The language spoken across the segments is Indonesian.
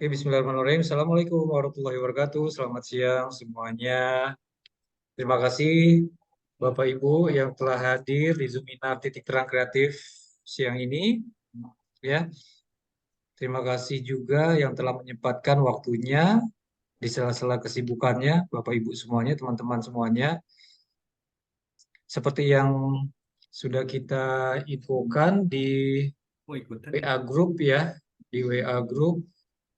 Oke, Bismillahirrahmanirrahim. Assalamualaikum warahmatullahi wabarakatuh. Selamat siang semuanya. Terima kasih Bapak Ibu yang telah hadir di Zoominar Titik Terang Kreatif siang ini. Ya, terima kasih juga yang telah menyempatkan waktunya di sela-sela kesibukannya, Bapak Ibu semuanya, teman-teman semuanya. Seperti yang sudah kita infokan di WA Group ya, di WA Group.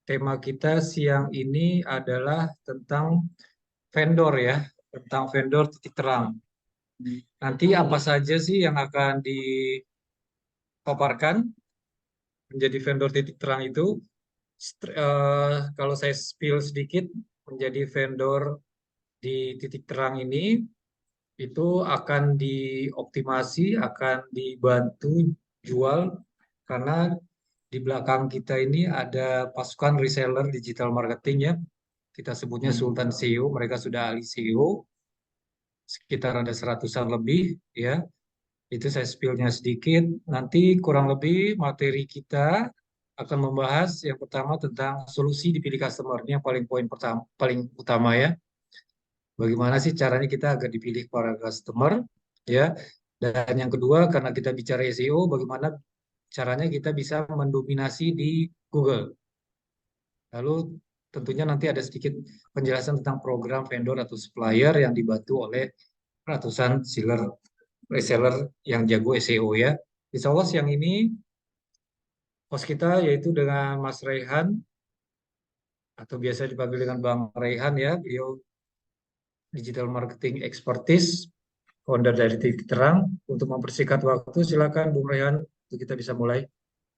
Tema kita siang ini adalah tentang vendor ya, tentang vendor titik terang. Nanti apa saja sih yang akan dipaparkan menjadi vendor titik terang itu? Kalau saya spill sedikit, menjadi vendor di titik terang ini itu akan dioptimasi, akan dibantu jual karena di belakang kita ini ada pasukan reseller digital marketing ya. Kita sebutnya Sultan SEO, mereka sudah ahli SEO, sekitar ada seratusan lebih ya. Itu saya spillnya sedikit. Nanti kurang lebih materi kita akan membahas yang pertama tentang solusi dipilih customer. Ini yang paling poin pertama, paling utama ya. Bagaimana sih caranya kita agar dipilih para customer ya. Dan yang kedua karena kita bicara SEO, bagaimana caranya kita bisa mendominasi di Google. Lalu tentunya nanti ada sedikit penjelasan tentang program vendor atau supplier yang dibantu oleh ratusan seller reseller yang jago SEO ya. Insya Allah siang ini host kita yaitu dengan Mas Raihan atau biasa dipanggil dengan Bang Raihan ya. Beliau digital marketing expertise, founder dari Titik Terang. Untuk mempersingkat waktu, silakan Bung Raihan untuk kita bisa mulai.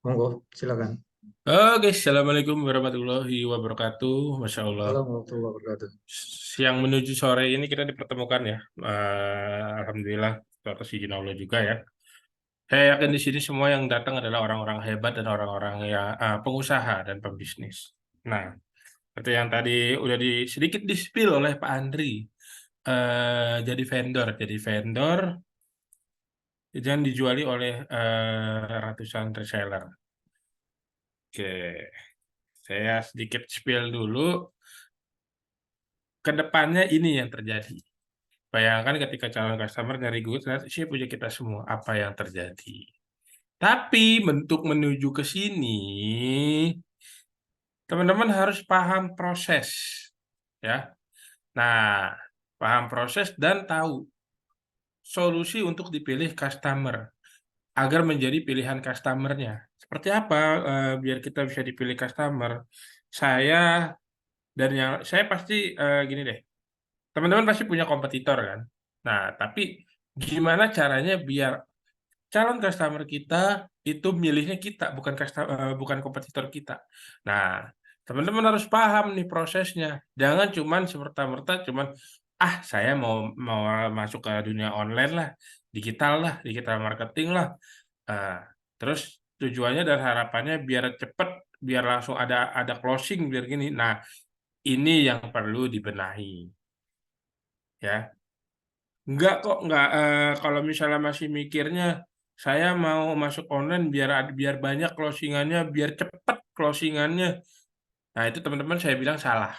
Monggo, silakan. Oke, Assalamualaikum warahmatullahi wabarakatuh. Masya Allah. Assalamualaikum warahmatullahi wabarakatuh. Siang menuju sore ini kita dipertemukan ya. Alhamdulillah, atas izin Allah juga ya. Saya yakin di sini semua yang datang adalah orang-orang hebat dan orang-orang yang pengusaha dan pembisnis. Nah, seperti yang tadi udah sedikit di-spill oleh Pak Andri. Jadi vendor dan dijuali oleh ratusan reseller. Oke, saya sedikit spill dulu. Kedepannya ini yang terjadi. Bayangkan ketika calon customer nyari Google, ternyata sih punya kita semua. Apa yang terjadi? Tapi bentuk menuju ke sini, teman-teman harus paham proses. Ya. Nah, paham proses dan tahu solusi untuk dipilih customer agar menjadi pilihan customernya. Seperti apa biar kita bisa dipilih customer? Saya saya pasti gini deh. Teman-teman pasti punya kompetitor kan? Nah, tapi gimana caranya biar calon customer kita itu milihnya kita, bukan kompetitor kita. Nah, teman-teman harus paham nih prosesnya. Jangan cuman semerta-merta cuman saya mau mau masuk ke dunia online lah, digital marketing lah. Ah, terus tujuannya dan harapannya biar cepet, biar langsung ada closing, biar gini. Nah, ini yang perlu dibenahi, ya. Enggak, kalau misalnya masih mikirnya saya mau masuk online biar banyak closingannya, biar cepat closingannya. Nah, itu teman-teman saya bilang salah.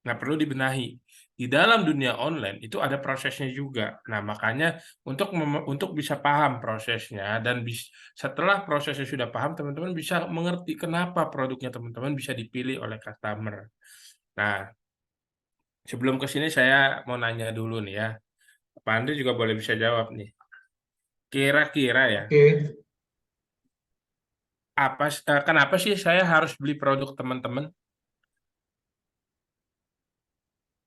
Nggak perlu dibenahi. Di dalam dunia online itu ada prosesnya juga. Nah, makanya untuk bisa paham prosesnya dan setelah prosesnya sudah paham, teman-teman bisa mengerti kenapa produknya teman-teman bisa dipilih oleh customer. Nah, sebelum ke sini saya mau nanya dulu nih ya. Pak Andri juga boleh bisa jawab nih. Kira-kira ya, Oke, kenapa sih saya harus beli produk teman-teman?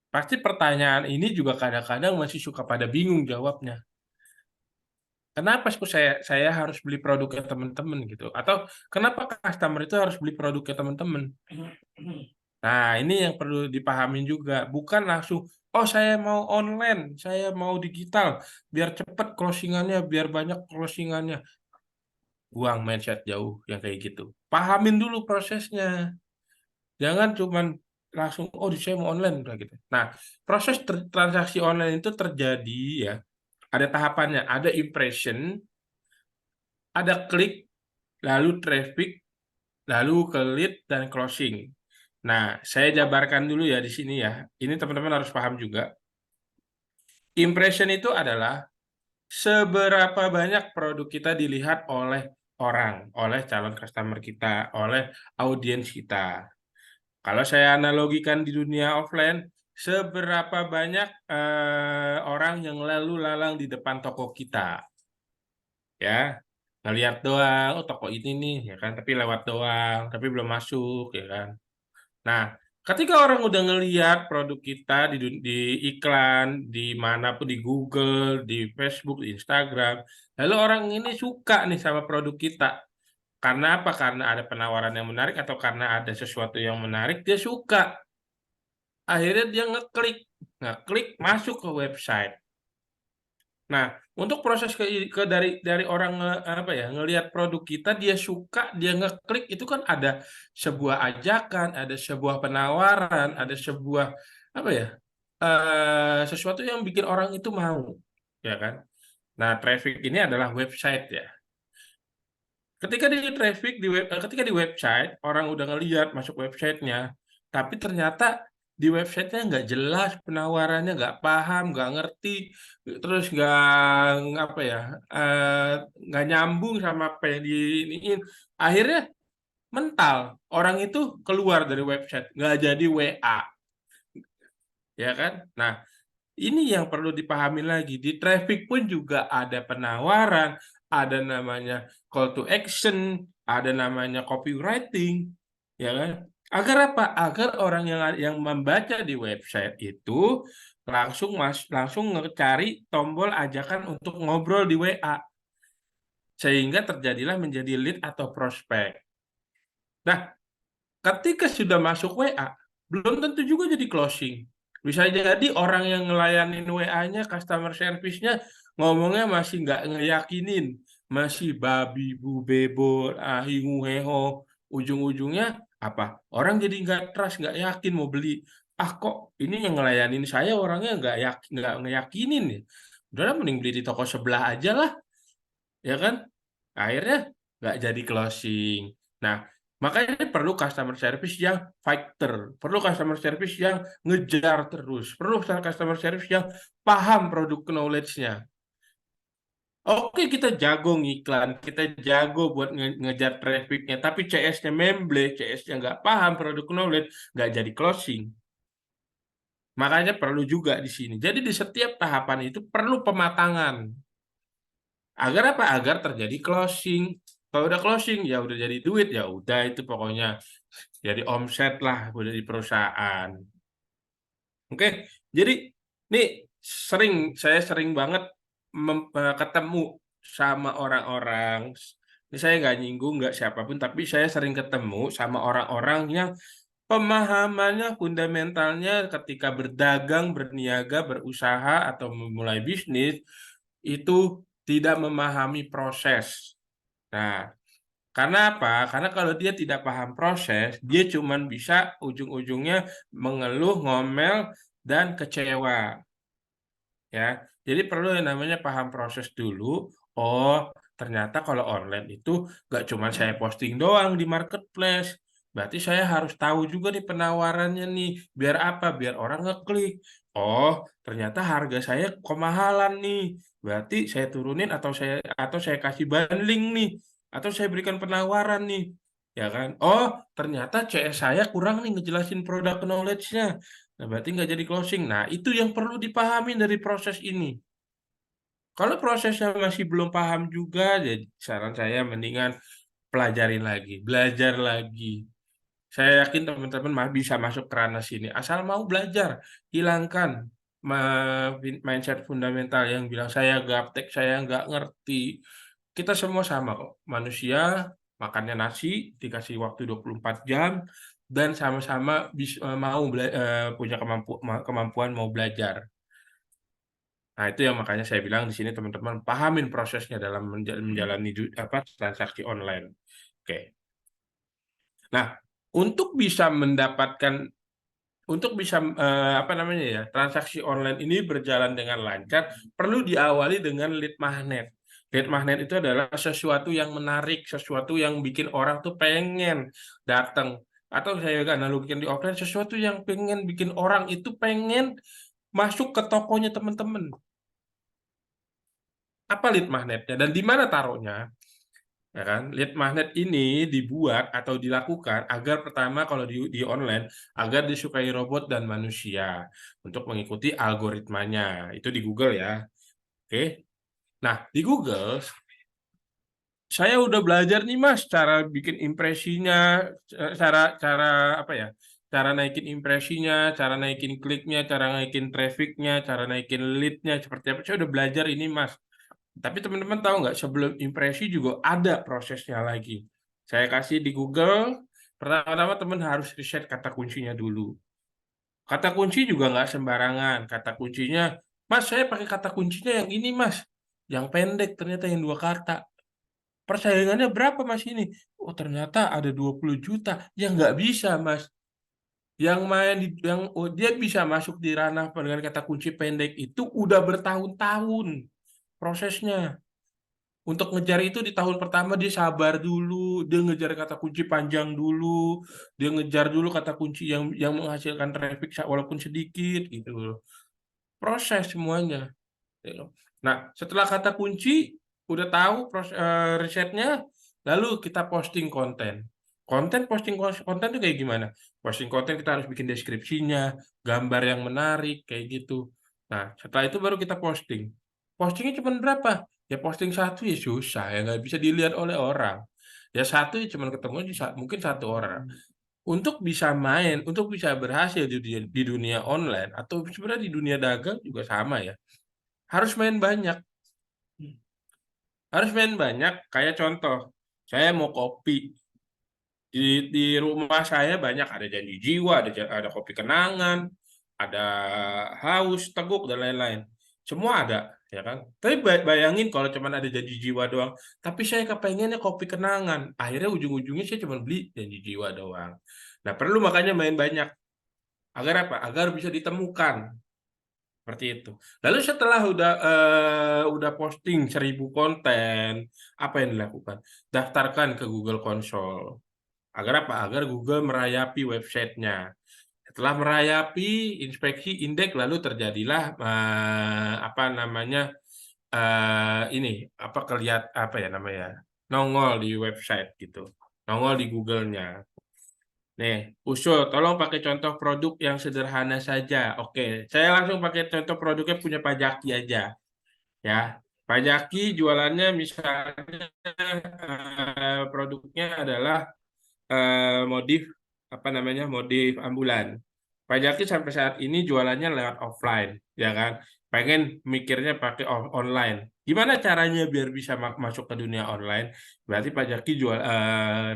Pasti pertanyaan ini juga kadang-kadang masih suka pada bingung jawabnya. Kenapa sih saya harus beli produknya teman-teman gitu? Atau kenapa customer itu harus beli produknya teman-teman? Nah, ini yang perlu dipahamin juga. Bukan langsung, oh saya mau online, saya mau digital, biar cepat closingannya, biar banyak closingannya. Buang mindset jauh yang kayak gitu. Pahamin dulu prosesnya. Jangan cuman langsung, oh saya mau online udah gitu. Nah, proses transaksi online itu terjadi ya, ada tahapannya, ada impression, ada klik, lalu traffic, lalu ke lead dan closing. Nah, saya jabarkan dulu ya di sini ya. Ini teman-teman harus paham juga. Impression itu adalah seberapa banyak produk kita dilihat oleh orang, oleh calon customer kita, oleh audiens kita. Kalau saya analogikan di dunia offline, seberapa banyak orang yang lalu lalang di depan toko kita, ya, ngelihat doang, oh toko ini nih, ya kan, tapi lewat doang, tapi belum masuk, ya kan. Nah, ketika orang udah ngelihat produk kita di iklan, di manapun, di Google, di Facebook, di Instagram, lalu orang ini suka nih sama produk kita. Karena apa? Karena ada penawaran yang menarik atau karena ada sesuatu yang menarik, dia suka. Akhirnya dia ngeklik masuk ke website. Nah, untuk proses dari orang apa ya ngelihat produk kita, dia suka, dia ngeklik itu kan ada sebuah ajakan, ada sebuah penawaran, ada sebuah apa ya sesuatu yang bikin orang itu mau, ya kan? Nah, traffic ini adalah website ya. Ketika di website orang udah ngelihat masuk websitenya, tapi ternyata di websitenya nggak jelas penawarannya, nggak paham, nggak ngerti, terus apa ya eh, nggak nyambung sama apa yang diiniin, akhirnya mental orang itu keluar dari website, nggak jadi WA, ya kan? Nah, ini yang perlu dipahami lagi. Di traffic pun juga ada penawaran, ada namanya call to action, ada namanya copywriting, ya kan? Agar apa? Agar orang yang membaca di website itu langsung cari tombol ajakan untuk ngobrol di WA, sehingga terjadilah menjadi lead atau prospek. Nah, ketika sudah masuk WA, belum tentu juga jadi closing. Bisa jadi orang yang ngelayanin WA-nya, customer service-nya, ngomongnya masih nggak ngeyakinin. Masih babi, bu, bebo, hingu, heho. Ujung-ujungnya apa? Orang jadi nggak trust, nggak yakin mau beli. Ah kok ini yang ngelayanin saya orangnya nggak ngeyakinin ya. Udah mending beli di toko sebelah aja lah, ya kan? Akhirnya nggak jadi closing. Nah, makanya perlu customer service yang fighter, perlu customer service yang ngejar terus, perlu customer service yang paham produk knowledge-nya. Oke, kita jago ngiklan, kita jago buat ngejar traffic-nya, tapi CS-nya memble, CS-nya nggak paham produk knowledge, nggak jadi closing. Makanya perlu juga di sini. Jadi di setiap tahapan itu perlu pematangan. Agar apa? Agar terjadi closing. Kalau udah closing ya udah jadi duit ya udah itu pokoknya jadi omset lah udah di perusahaan. Oke, jadi nih saya sering banget ketemu sama orang-orang. Ini saya nggak nyinggung nggak siapapun, tapi saya sering ketemu sama orang-orang yang pemahamannya fundamentalnya ketika berdagang, berniaga, berusaha atau memulai bisnis itu tidak memahami proses. Nah, karena apa? Karena kalau dia tidak paham proses, dia cuma bisa ujung-ujungnya mengeluh, ngomel, dan kecewa. Ya, jadi perlu yang namanya paham proses dulu. Oh, ternyata kalau online itu nggak cuma saya posting doang di marketplace. Berarti saya harus tahu juga nih penawarannya nih. Biar apa? Biar orang ngeklik. Oh, ternyata harga saya kemahalan nih. Berarti saya turunin atau saya kasih bundling nih. Atau saya berikan penawaran nih. Ya kan? Oh, ternyata CS saya kurang nih ngejelasin produk knowledge-nya. Nah, berarti nggak jadi closing. Nah, itu yang perlu dipahami dari proses ini. Kalau prosesnya masih belum paham juga, jadi saran saya mendingan pelajarin lagi, belajar lagi. Saya yakin teman-teman bisa masuk ke ranah sini. Asal mau belajar, hilangkan mindset fundamental yang bilang saya gaptek, saya nggak ngerti. Kita semua sama kok. Manusia makannya nasi, dikasih waktu 24 jam, dan sama-sama punya kemampuan mau belajar. Nah, itu yang makanya saya bilang di sini teman-teman pahamin prosesnya dalam menjalani transaksi online. Oke. Nah, untuk bisa mendapatkan untuk bisa apa namanya ya, transaksi online ini berjalan dengan lancar, perlu diawali dengan lead magnet. Lead magnet itu adalah sesuatu yang menarik, sesuatu yang bikin orang tuh pengen datang. atau saya analogikan di offline, sesuatu yang pengen bikin orang itu pengen masuk ke tokonya teman-teman. Apa lead magnetnya dan di mana taruhnya? Ya kan? Lead magnet ini dibuat atau dilakukan agar pertama kalau di online agar disukai robot dan manusia untuk mengikuti algoritmanya. Itu di Google ya. Oke. Nah, di Google saya udah belajar nih Mas cara bikin impresinya, cara cara apa ya? Cara naikin impresinya, cara naikin kliknya, cara naikin trafficnya, cara naikin leadnya seperti apa. Saya udah belajar ini Mas. Tapi teman-teman tahu nggak, sebelum impresi juga ada prosesnya lagi. Saya kasih di Google, pertama-tama teman harus riset kata kuncinya dulu. Kata kunci juga nggak sembarangan. Kata kuncinya, Mas saya pakai kata kuncinya yang ini Mas. Yang pendek ternyata yang 2 kata. Persaingannya berapa Mas ini? Oh ternyata ada 20 juta. Ya nggak bisa Mas. Yang main dia bisa masuk di ranah dengan kata kunci pendek itu udah bertahun-tahun prosesnya. Untuk ngejar itu di tahun pertama dia sabar dulu, dia ngejar kata kunci panjang dulu, dia ngejar dulu kata kunci yang menghasilkan traffic walaupun sedikit gitu loh. Proses semuanya. Gitu. Nah, setelah kata kunci udah tahu risetnya, lalu kita posting konten. Konten itu kayak gimana? Posting konten kita harus bikin deskripsinya, gambar yang menarik kayak gitu. Nah, setelah itu baru kita posting. Postingnya cuma berapa? Ya posting satu ya susah, ya nggak bisa dilihat oleh orang. Ya satu ya cuma ketemu mungkin 1 orang. Untuk bisa main, untuk bisa berhasil di dunia online atau sebenarnya di dunia dagang juga sama ya. Harus main banyak. Harus main banyak. Kayak contoh, saya mau kopi. Di rumah saya banyak ada janji jiwa, ada kopi kenangan, ada haus, teguk dan lain-lain. Semua ada, ya kan? Tapi bayangin kalau cuma ada janji jiwa doang. Tapi saya kepengennya kopi kenangan. Akhirnya ujung-ujungnya saya cuma beli janji jiwa doang. Nah, perlu makanya main banyak. Agar apa? Agar bisa ditemukan. Seperti itu. Lalu setelah udah posting 1.000 konten, apa yang dilakukan? Daftarkan ke Google Console. Agar apa? Agar Google merayapi websitenya. Setelah merayapi, inspeksi, indeks, lalu terjadilah apa namanya ini apa apa ya namanya nongol di website gitu, nongol di Google-nya. Nih, usul, tolong pakai contoh produk yang sederhana saja. Oke, saya langsung pakai contoh produknya punya Pak Jaki aja, ya. Pak Jaki jualannya misalnya produknya adalah modif apa namanya modif ambulan. Pak Jaki sampai saat ini jualannya lewat offline, ya kan? Pengen mikirnya pakai online. Gimana caranya biar bisa masuk ke dunia online? Berarti Pak Jaki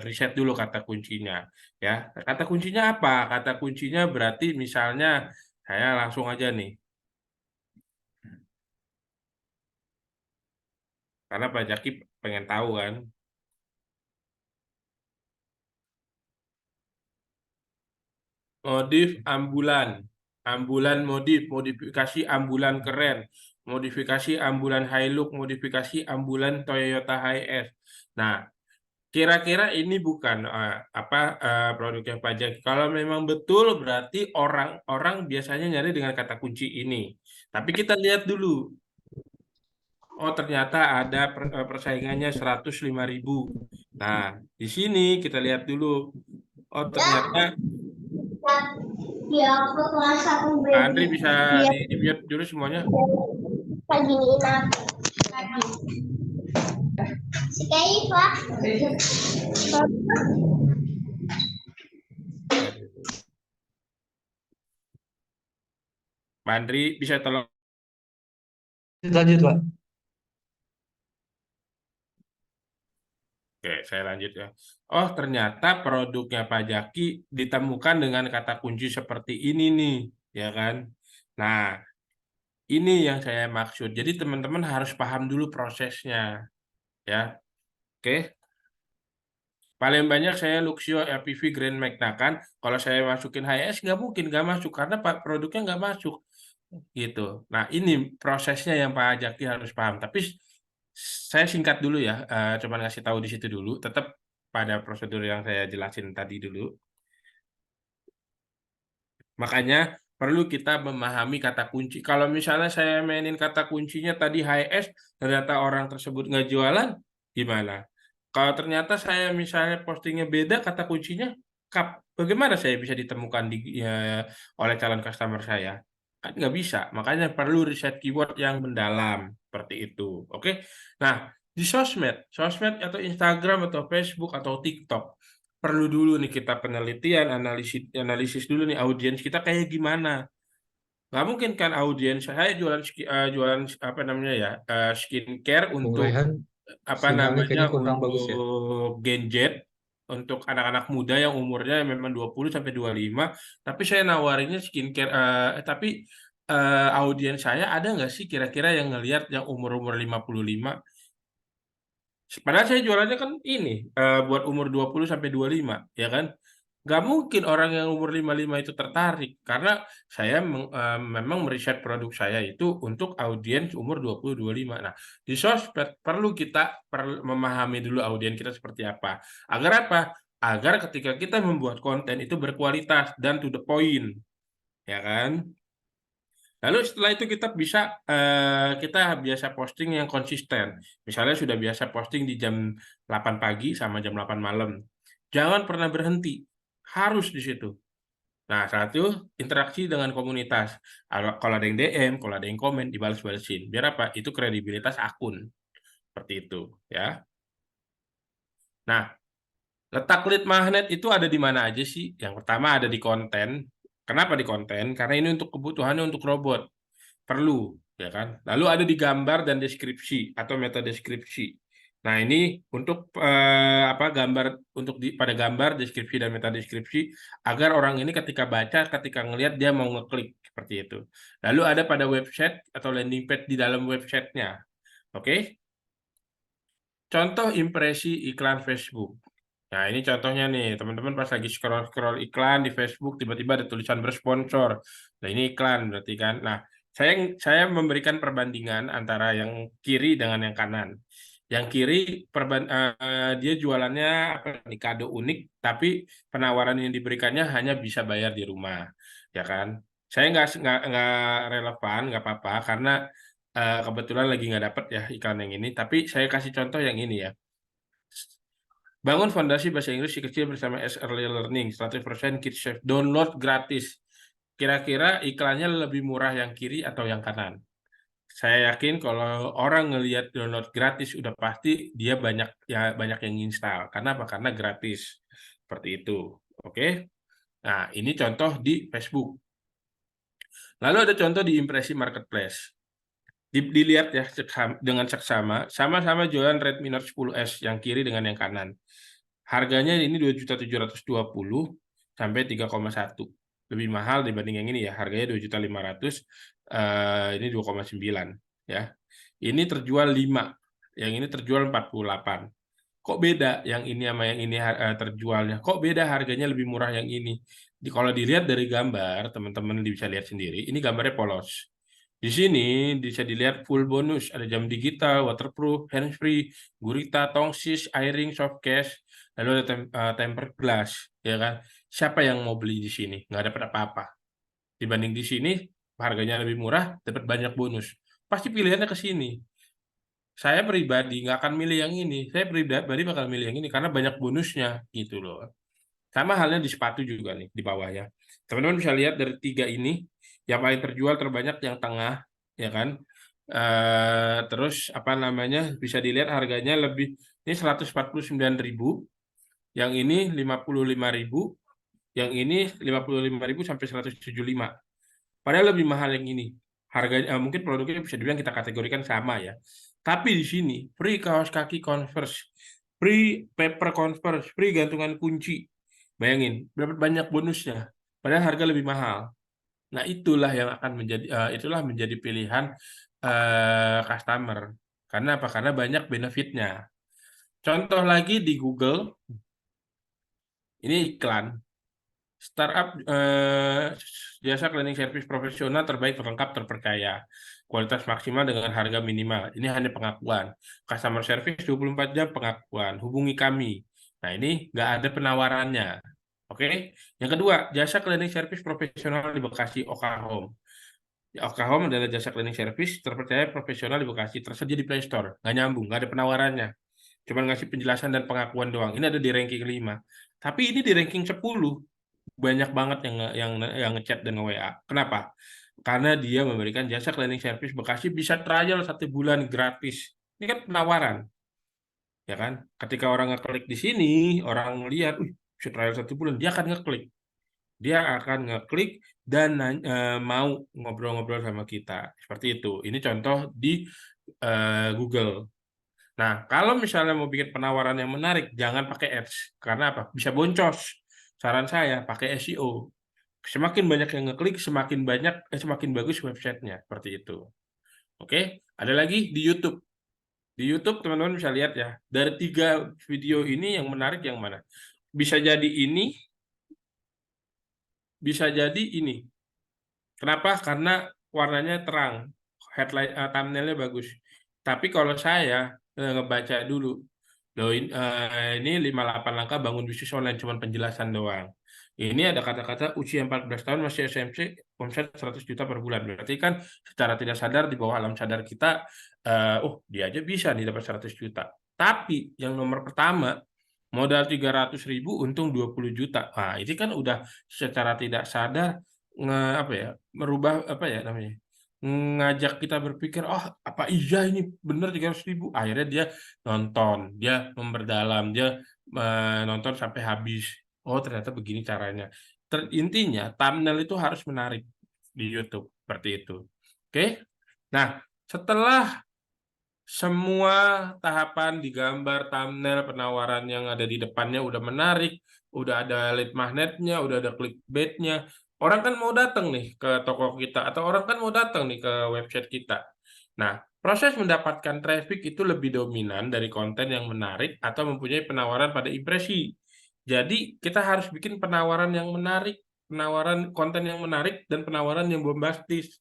riset dulu kata kuncinya, ya. Kata kuncinya apa? Kata kuncinya berarti misalnya saya langsung aja nih, karena Pak Jaki pengen tahu kan. Modif ambulan, ambulan modif, modifikasi ambulan keren, modifikasi ambulan Hilux, modifikasi ambulan Toyota Hiace. Nah, kira-kira ini bukan produknya pajak. Kalau memang betul berarti orang-orang biasanya nyari dengan kata kunci ini. Tapi kita lihat dulu. Oh, ternyata ada persaingannya 105.000. Nah, di sini kita lihat dulu. Oh, ternyata Ya, ke kelas aku Pak Andri bisa dia di-mute dulu semuanya. giniin aku. Si Kaifa. Pak Andri bisa tolong. Lanjut, Pak. Oke, saya lanjut ya. Oh, ternyata produknya Pak Jaki ditemukan dengan kata kunci seperti ini nih, ya kan? Nah, ini yang saya maksud. Jadi teman-teman harus paham dulu prosesnya, ya. Oke. Paling banyak saya Luxio, LPV, Grand Max. Nah kan, kalau saya masukin HS nggak mungkin nggak masuk karena produknya nggak masuk, gitu. Nah ini prosesnya yang Pak Jaki harus paham. Tapi saya singkat dulu ya, cuman ngasih tahu di situ dulu. Tetap pada prosedur yang saya jelasin tadi dulu. Makanya perlu kita memahami kata kunci. Kalau misalnya saya mainin kata kuncinya tadi HS, ternyata orang tersebut nggak jualan, gimana? Kalau ternyata saya misalnya postingnya beda kata kuncinya, bagaimana saya bisa ditemukan oleh calon customer saya? Kan nggak bisa. Makanya perlu riset keyword yang mendalam seperti itu. Oke. Nah, di sosmed atau Instagram atau Facebook atau TikTok, perlu dulu nih kita penelitian, analisis dulu nih audiens kita kayak gimana. Nggak mungkin kan audiens saya jualan apa namanya ya, skincare Bung untuk Raihan, apa sinyalnya namanya, kayaknya kurang bagus ya. untuk gadget untuk anak-anak muda yang umurnya memang 20 sampai 25, tapi saya nawarinnya skincare, tapi audiens saya ada nggak sih kira-kira yang ngelihat yang umur-umur 55? Padahal saya jualannya kan ini buat umur 20 sampai 25, ya kan? Nggak mungkin orang yang umur 55 itu tertarik karena saya memang meriset produk saya itu untuk audiens umur 20-25. Nah, di sosmed perlu kita memahami dulu audiens kita seperti apa. Agar apa? Agar ketika kita membuat konten itu berkualitas dan to the point, ya kan? Lalu setelah itu kita biasa posting yang konsisten. Misalnya sudah biasa posting di jam 8 pagi sama jam 8 malam. Jangan pernah berhenti. Harus di situ. Nah, satu, interaksi dengan komunitas. Kalau ada yang DM, kalau ada yang komen, dibalas-balasin. Biar apa? Itu kredibilitas akun. Seperti itu, ya. Nah, letak lead magnet itu ada di mana aja sih? Yang pertama ada di konten. Kenapa di konten? Karena ini untuk kebutuhannya untuk robot. Perlu, ya kan? Lalu ada di gambar dan deskripsi atau meta deskripsi. Nah, ini untuk apa, gambar untuk pada gambar, deskripsi dan meta deskripsi agar orang ini ketika baca, ketika ngelihat dia mau ngeklik seperti itu. Lalu ada pada website atau landing page di dalam websitenya. Oke? Contoh impresi iklan Facebook. Nah, ini contohnya nih, teman-teman pas lagi scroll-scroll iklan di Facebook, tiba-tiba ada tulisan bersponsor. Nah, ini iklan berarti kan. Nah, saya memberikan perbandingan antara yang kiri dengan yang kanan. Yang kiri dia jualannya apa nih, kado unik, tapi penawaran yang diberikannya hanya bisa bayar di rumah, ya kan? Saya nggak relevan, nggak apa-apa, karena kebetulan lagi nggak dapet ya iklan yang ini. Tapi saya kasih contoh yang ini ya. Bangun fondasi bahasa Inggris si kecil bersama S Early Learning, 100% Kids Safe. Download gratis. Kira-kira iklannya lebih murah yang kiri atau yang kanan? Saya yakin kalau orang ngelihat download gratis udah pasti dia banyak yang install. Karena apa? Karena gratis. Seperti itu. Oke. Nah, ini contoh di Facebook. Lalu ada contoh di impresi marketplace. Dilihat ya dengan seksama, sama-sama jualan Redmi Note 10S yang kiri dengan yang kanan. Harganya ini 2.720.000 sampai 3,1. Lebih mahal dibanding yang ini ya. Harganya 2.500.000, ini 2,9 ya. Ini terjual 5, yang ini terjual 48. Kok beda yang ini sama yang ini terjualnya? Kok beda harganya lebih murah yang ini? Kalau dilihat dari gambar, teman-teman bisa lihat sendiri, ini gambarnya polos. Di sini bisa dilihat full bonus, ada jam digital, waterproof, hands-free, gurita, tongsis, airing, soft case, lalu ada tempered glass, ya kan? Siapa yang mau beli di sini? Nggak dapat apa-apa. Dibanding di sini, harganya lebih murah, dapat banyak bonus. Pasti pilihannya ke sini. Saya pribadi nggak akan milih yang ini. Saya pribadi bakal milih yang ini karena banyak bonusnya gitu loh. Sama halnya di sepatu juga nih di bawahnya. Teman-teman bisa lihat dari 3 ini, yang paling terjual terbanyak yang tengah, ya kan? Terus apa namanya? Bisa dilihat harganya lebih, ini 149.000, yang ini 55.000, yang ini 55.000 sampai 175. Padahal lebih mahal yang ini. Harganya mungkin produknya bisa dibilang kita kategorikan sama ya. Tapi di sini free kaos kaki Converse, free paper Converse, free gantungan kunci. Bayangin, dapat banyak bonusnya. Padahal harga lebih mahal. Nah, itulah menjadi pilihan customer. Karena apa? Karena banyak benefitnya. Contoh lagi di Google, ini iklan. Startup jasa cleaning service profesional terbaik, terlengkap, terpercaya. Kualitas maksimal dengan harga minimal. Ini hanya pengakuan. Customer service 24 jam pengakuan. Hubungi kami. Nah, ini nggak ada penawarannya. Oke. Yang kedua, jasa cleaning service profesional di Bekasi, Oka Home. Oka Home adalah jasa cleaning service terpercaya profesional di Bekasi, tersedia di Play Store. Nggak nyambung, nggak ada penawarannya. Cuma ngasih penjelasan dan pengakuan doang. Ini ada di ranking 5. Tapi ini di ranking 10. Banyak banget yang ngechat dan nge-WA. Kenapa? Karena dia memberikan jasa cleaning service Bekasi, bisa trial 1 bulan gratis. Ini kan penawaran, ya kan? Ketika orang ngeklik di sini, orang lihat, bisa trial 1 bulan, dia akan ngeklik. Dia akan ngeklik dan mau ngobrol-ngobrol sama kita. Seperti itu. Ini contoh di Google. Nah, kalau misalnya mau bikin penawaran yang menarik, jangan pakai ads. Karena apa? Bisa boncos. Saran saya, pakai SEO. Semakin banyak yang ngeklik, semakin bagus websitenya. Seperti itu. Oke, ada lagi di YouTube. Di YouTube teman-teman bisa lihat ya, dari 3 video ini yang menarik yang mana? Bisa jadi ini, bisa jadi ini. Kenapa? Karena warnanya terang, thumbnailnya bagus. Tapi kalau saya ngebaca dulu, loh, ini 58 langkah bangun bisnis online, cuma penjelasan doang. Ini ada kata-kata usia 14 tahun masih SMC, omset 100 juta per bulan. Berarti kan secara tidak sadar di bawah alam sadar kita, dia aja bisa nih dapat 100 juta. Tapi yang nomor pertama, modal 300.000 untung 20 juta. Nah, ini kan udah secara tidak sadar merubah apa ya namanya? Ngajak kita berpikir, oh apa iya ini bener 300.000. Akhirnya dia nonton, dia memperdalam, dia nonton sampai habis. Oh ternyata begini caranya. Intinya thumbnail itu harus menarik di YouTube seperti itu. Oke. Nah, setelah semua tahapan digambar, thumbnail, penawaran yang ada di depannya udah menarik, udah ada lead magnetnya, udah ada clickbaitnya. Orang kan mau datang nih ke toko kita, atau orang kan mau datang nih ke website kita. Nah, proses mendapatkan traffic itu lebih dominan dari konten yang menarik atau mempunyai penawaran pada impresi. Jadi, kita harus bikin penawaran yang menarik, penawaran konten yang menarik, dan penawaran yang bombastis.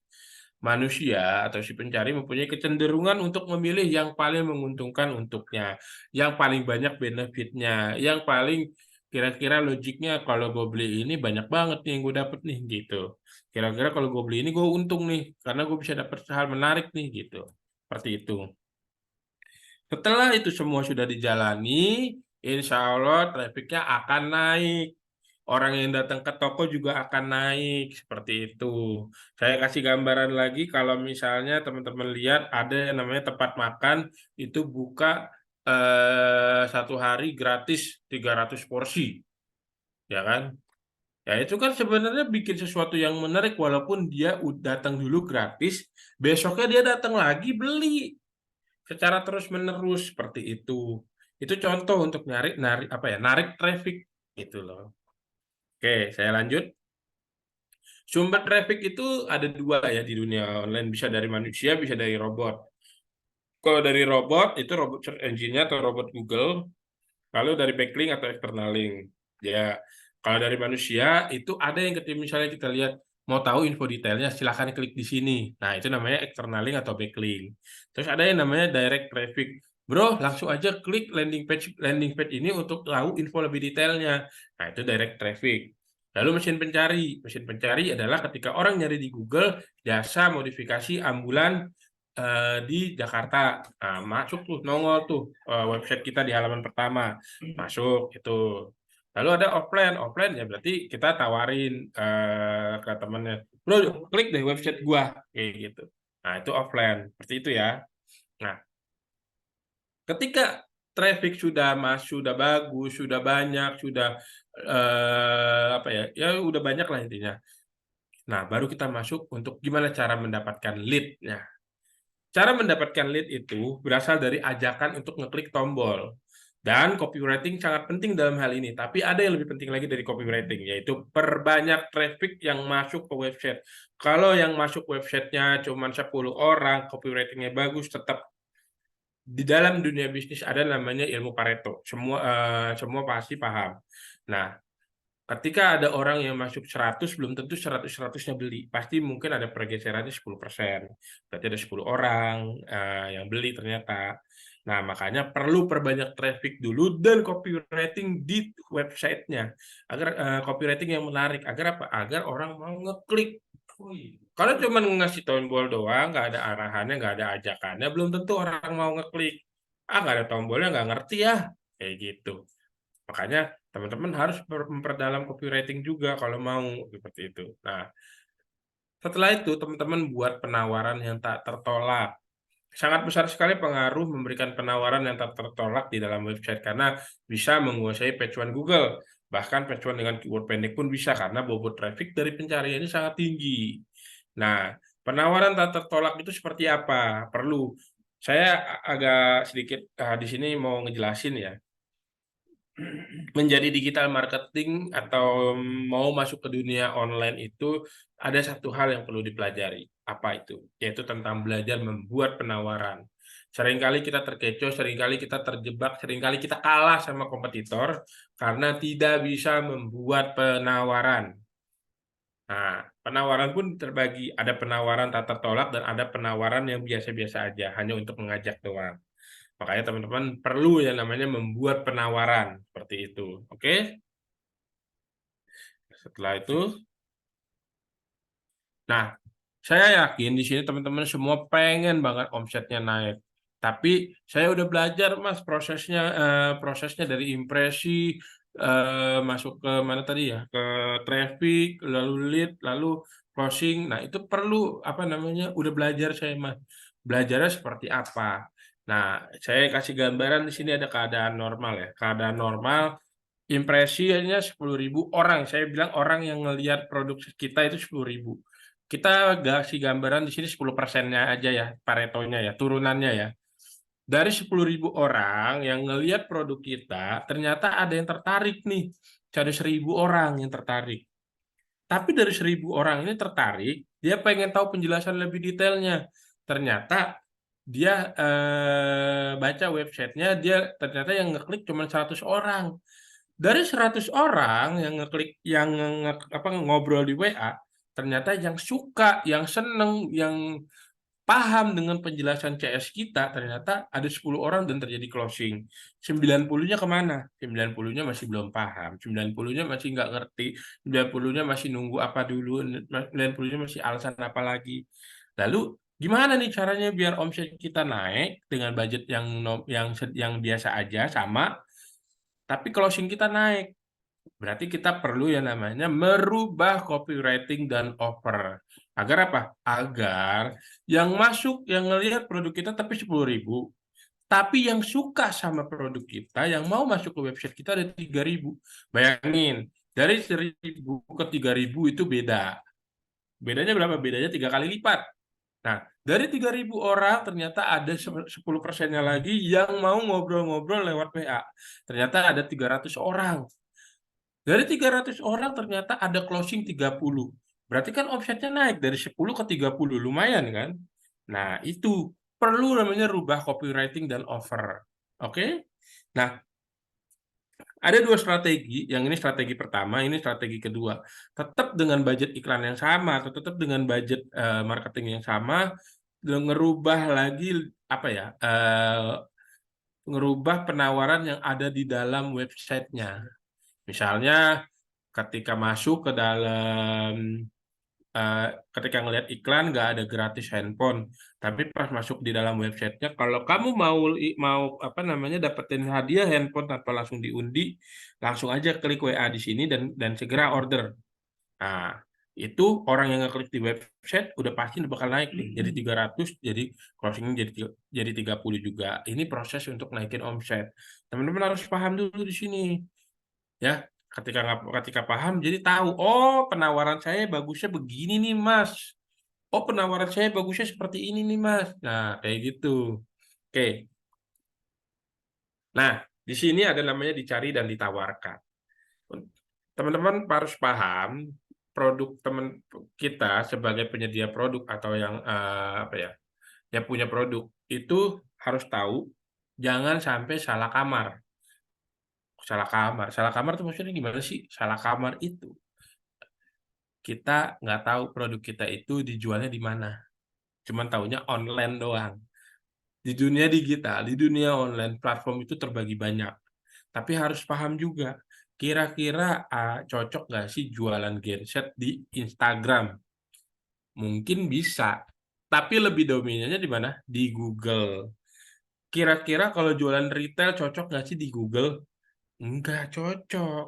Manusia atau si pencari mempunyai kecenderungan untuk memilih yang paling menguntungkan untuknya, yang paling banyak benefitnya, yang paling kira-kira logiknya kalau gue beli ini banyak banget nih yang gue dapet nih gitu. Kira-kira kalau gue beli ini gue untung nih karena gue bisa dapet hal menarik nih gitu. Seperti itu. Setelah itu semua sudah dijalani, insya Allah trafficnya akan naik. Orang yang datang ke toko juga akan naik, seperti itu. Saya kasih gambaran lagi, kalau misalnya teman-teman lihat ada yang namanya tempat makan, itu buka 1 hari gratis 300 porsi. Ya kan? Ya itu kan sebenarnya bikin sesuatu yang menarik, walaupun dia datang dulu gratis, besoknya dia datang lagi beli secara terus-menerus seperti itu. Itu contoh untuk narik traffic gitu loh. Oke, saya lanjut. Sumber traffic itu ada 2 ya di dunia online, bisa dari manusia, bisa dari robot. Kalau dari robot itu robot search engine-nya atau robot Google, lalu dari backlink atau external link. Ya, kalau dari manusia itu ada yang ketika misalnya kita lihat mau tahu info detailnya silahkan klik di sini. Nah, itu namanya external link atau backlink. Terus ada yang namanya direct traffic. Bro, langsung aja klik landing page ini untuk tahu info lebih detailnya. Nah, itu direct traffic. Lalu mesin pencari. Mesin pencari adalah ketika orang nyari di Google jasa modifikasi ambulan di Jakarta. Nah, masuk tuh, nongol tuh website kita di halaman pertama. Masuk itu. Lalu ada offline. Offline ya berarti kita tawarin ke temennya, bro, klik deh website gua, kayak gitu. Nah, itu offline. Seperti itu ya. Nah, ketika traffic sudah masuk, sudah bagus, sudah banyak, sudah udah banyak lah intinya. Nah, baru kita masuk untuk gimana cara mendapatkan lead-nya. Cara mendapatkan lead itu berasal dari ajakan untuk ngeklik tombol. Dan copywriting sangat penting dalam hal ini. Tapi ada yang lebih penting lagi dari copywriting, yaitu perbanyak traffic yang masuk ke website. Kalau yang masuk websitenya cuma 10 orang, copywritingnya bagus, tetap di dalam dunia bisnis ada namanya ilmu Pareto. Semua pasti paham. Nah, ketika ada orang yang masuk 100, belum tentu 100-100-nya beli. Pasti mungkin ada pergeserannya 10%. Berarti ada 10 orang yang beli ternyata. Nah, makanya perlu perbanyak traffic dulu dan copywriting di websitenya. Agar copywriting yang menarik. Agar apa? Agar orang mau ngeklik. Kalau cuma ngasih tombol doang, nggak ada arahannya, nggak ada ajakannya, belum tentu orang mau ngeklik. Nggak ada tombolnya, nggak ngerti ya. Kayak gitu. Makanya teman-teman harus memperdalam copywriting juga kalau mau seperti itu. Nah, setelah itu teman-teman buat penawaran yang tak tertolak. Sangat besar sekali pengaruh memberikan penawaran yang tak tertolak di dalam website karena bisa menguasai page one Google. Bahkan page one dengan keyword pendek pun bisa karena bobot traffic dari pencarian ini sangat tinggi. Nah, penawaran tak tertolak itu seperti apa? Perlu. Saya agak sedikit di sini mau ngejelasin ya. Menjadi digital marketing atau mau masuk ke dunia online itu ada satu hal yang perlu dipelajari. Apa itu? Yaitu tentang belajar membuat penawaran. Seringkali kita terkecoh, seringkali kita terjebak, seringkali kita kalah sama kompetitor karena tidak bisa membuat penawaran. Nah, penawaran pun terbagi. Ada penawaran tak tertolak dan ada penawaran yang biasa-biasa aja, hanya untuk mengajak doang. Makanya teman-teman perlu yang namanya membuat penawaran seperti itu. Oke? Setelah itu, nah, saya yakin di sini teman-teman semua pengen banget omsetnya naik. Tapi saya udah belajar Mas prosesnya dari impresi masuk ke mana tadi ya? Ke traffic, lalu lead, lalu closing. Nah, itu perlu apa namanya? Udah belajar saya Mas. Belajarnya seperti apa? Nah, saya kasih gambaran di sini ada keadaan normal ya. Keadaan normal impresinya 10.000 orang. Saya bilang orang yang ngelihat produk kita itu 10.000. Kita kasih gambaran di sini 10%-nya aja ya, Paretonya ya, turunannya ya. Dari 10.000 orang yang ngelihat produk kita, ternyata ada yang tertarik nih. Ada 1.000 orang yang tertarik. Tapi dari 1.000 orang ini tertarik, dia pengen tahu penjelasan lebih detailnya. Ternyata dia baca websitenya, dia ternyata yang ngeklik cuma 100 orang. Dari 100 orang yang ngeklik, yang ngobrol di WA, ternyata yang suka, yang seneng, yang paham dengan penjelasan CS kita, ternyata ada 10 orang dan terjadi closing. 90-nya kemana? 90-nya masih belum paham, 90-nya masih nggak ngerti, 90-nya masih nunggu apa dulu, 90-nya masih alasan apa lagi. Lalu gimana nih caranya biar omset kita naik dengan budget yang biasa aja sama, tapi closing kita naik? Berarti kita perlu yang namanya merubah copywriting dan offer. Agar apa? Agar yang masuk, yang ngelihat produk kita tapi 10.000, tapi yang suka sama produk kita, yang mau masuk ke website kita ada 3.000. Bayangin, dari 1.000 ke 3.000 itu beda. Bedanya berapa? Bedanya 3 kali lipat. Nah, dari 3.000 orang ternyata ada 10%-nya lagi yang mau ngobrol-ngobrol lewat WA. Ternyata ada 300 orang. Dari 300 orang ternyata ada closing 30. Berarti kan omsetnya naik dari 10 ke 30. Lumayan kan? Nah, itu perlu namanya rubah copywriting dan offer. Oke? Nah, ada dua strategi. Yang ini strategi pertama, ini strategi kedua. Tetap dengan budget iklan yang sama, atau tetap dengan budget marketing yang sama, dan ngerubah lagi apa ya? Ngerubah penawaran yang ada di dalam websitenya. Misalnya ketika masuk ke dalam ketika ngelihat iklan nggak ada gratis handphone, tapi pas masuk di dalam websitenya, kalau kamu mau apa namanya dapetin hadiah handphone tanpa langsung diundi, langsung aja klik WA di sini dan segera order. Nah, itu orang yang ngeklik di website udah pasti bakal naik nih, jadi 300, jadi closingnya jadi 30 juga. Ini proses untuk naikin omset. Teman-teman harus paham dulu di sini. Ya, ketika paham jadi tahu, oh penawaran saya bagusnya begini nih Mas, oh penawaran saya bagusnya seperti ini nih Mas. Nah, kayak gitu. Oke. Nah, di sini ada namanya dicari dan ditawarkan. Teman-teman harus paham produk teman kita sebagai penyedia produk atau yang apa ya, yang punya produk itu harus tahu jangan sampai salah kamar. Salah kamar itu maksudnya gimana sih? Salah kamar itu kita nggak tahu produk kita itu dijualnya di mana. Cuman taunya online doang. Di dunia digital, di dunia online, platform itu terbagi banyak. Tapi harus paham juga, kira-kira cocok nggak sih jualan genset di Instagram? Mungkin bisa, tapi lebih dominannya di mana? Di Google. Kira-kira kalau jualan retail cocok nggak sih di Google? Nggak cocok.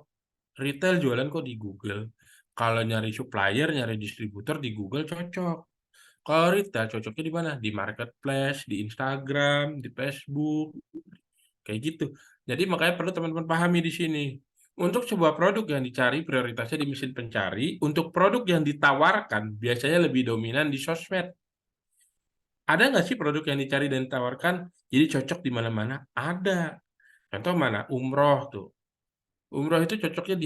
Retail jualan kok di Google. Kalau nyari supplier, nyari distributor di Google cocok. Kalau retail cocoknya di mana? Di marketplace, di Instagram, di Facebook, kayak gitu. Jadi makanya perlu teman-teman pahami di sini. Untuk sebuah produk yang dicari prioritasnya di mesin pencari, untuk produk yang ditawarkan biasanya lebih dominan di sosmed. Ada nggak sih produk yang dicari dan ditawarkan jadi cocok di mana-mana? Ada. Contoh mana? Umroh tuh. Umroh itu cocoknya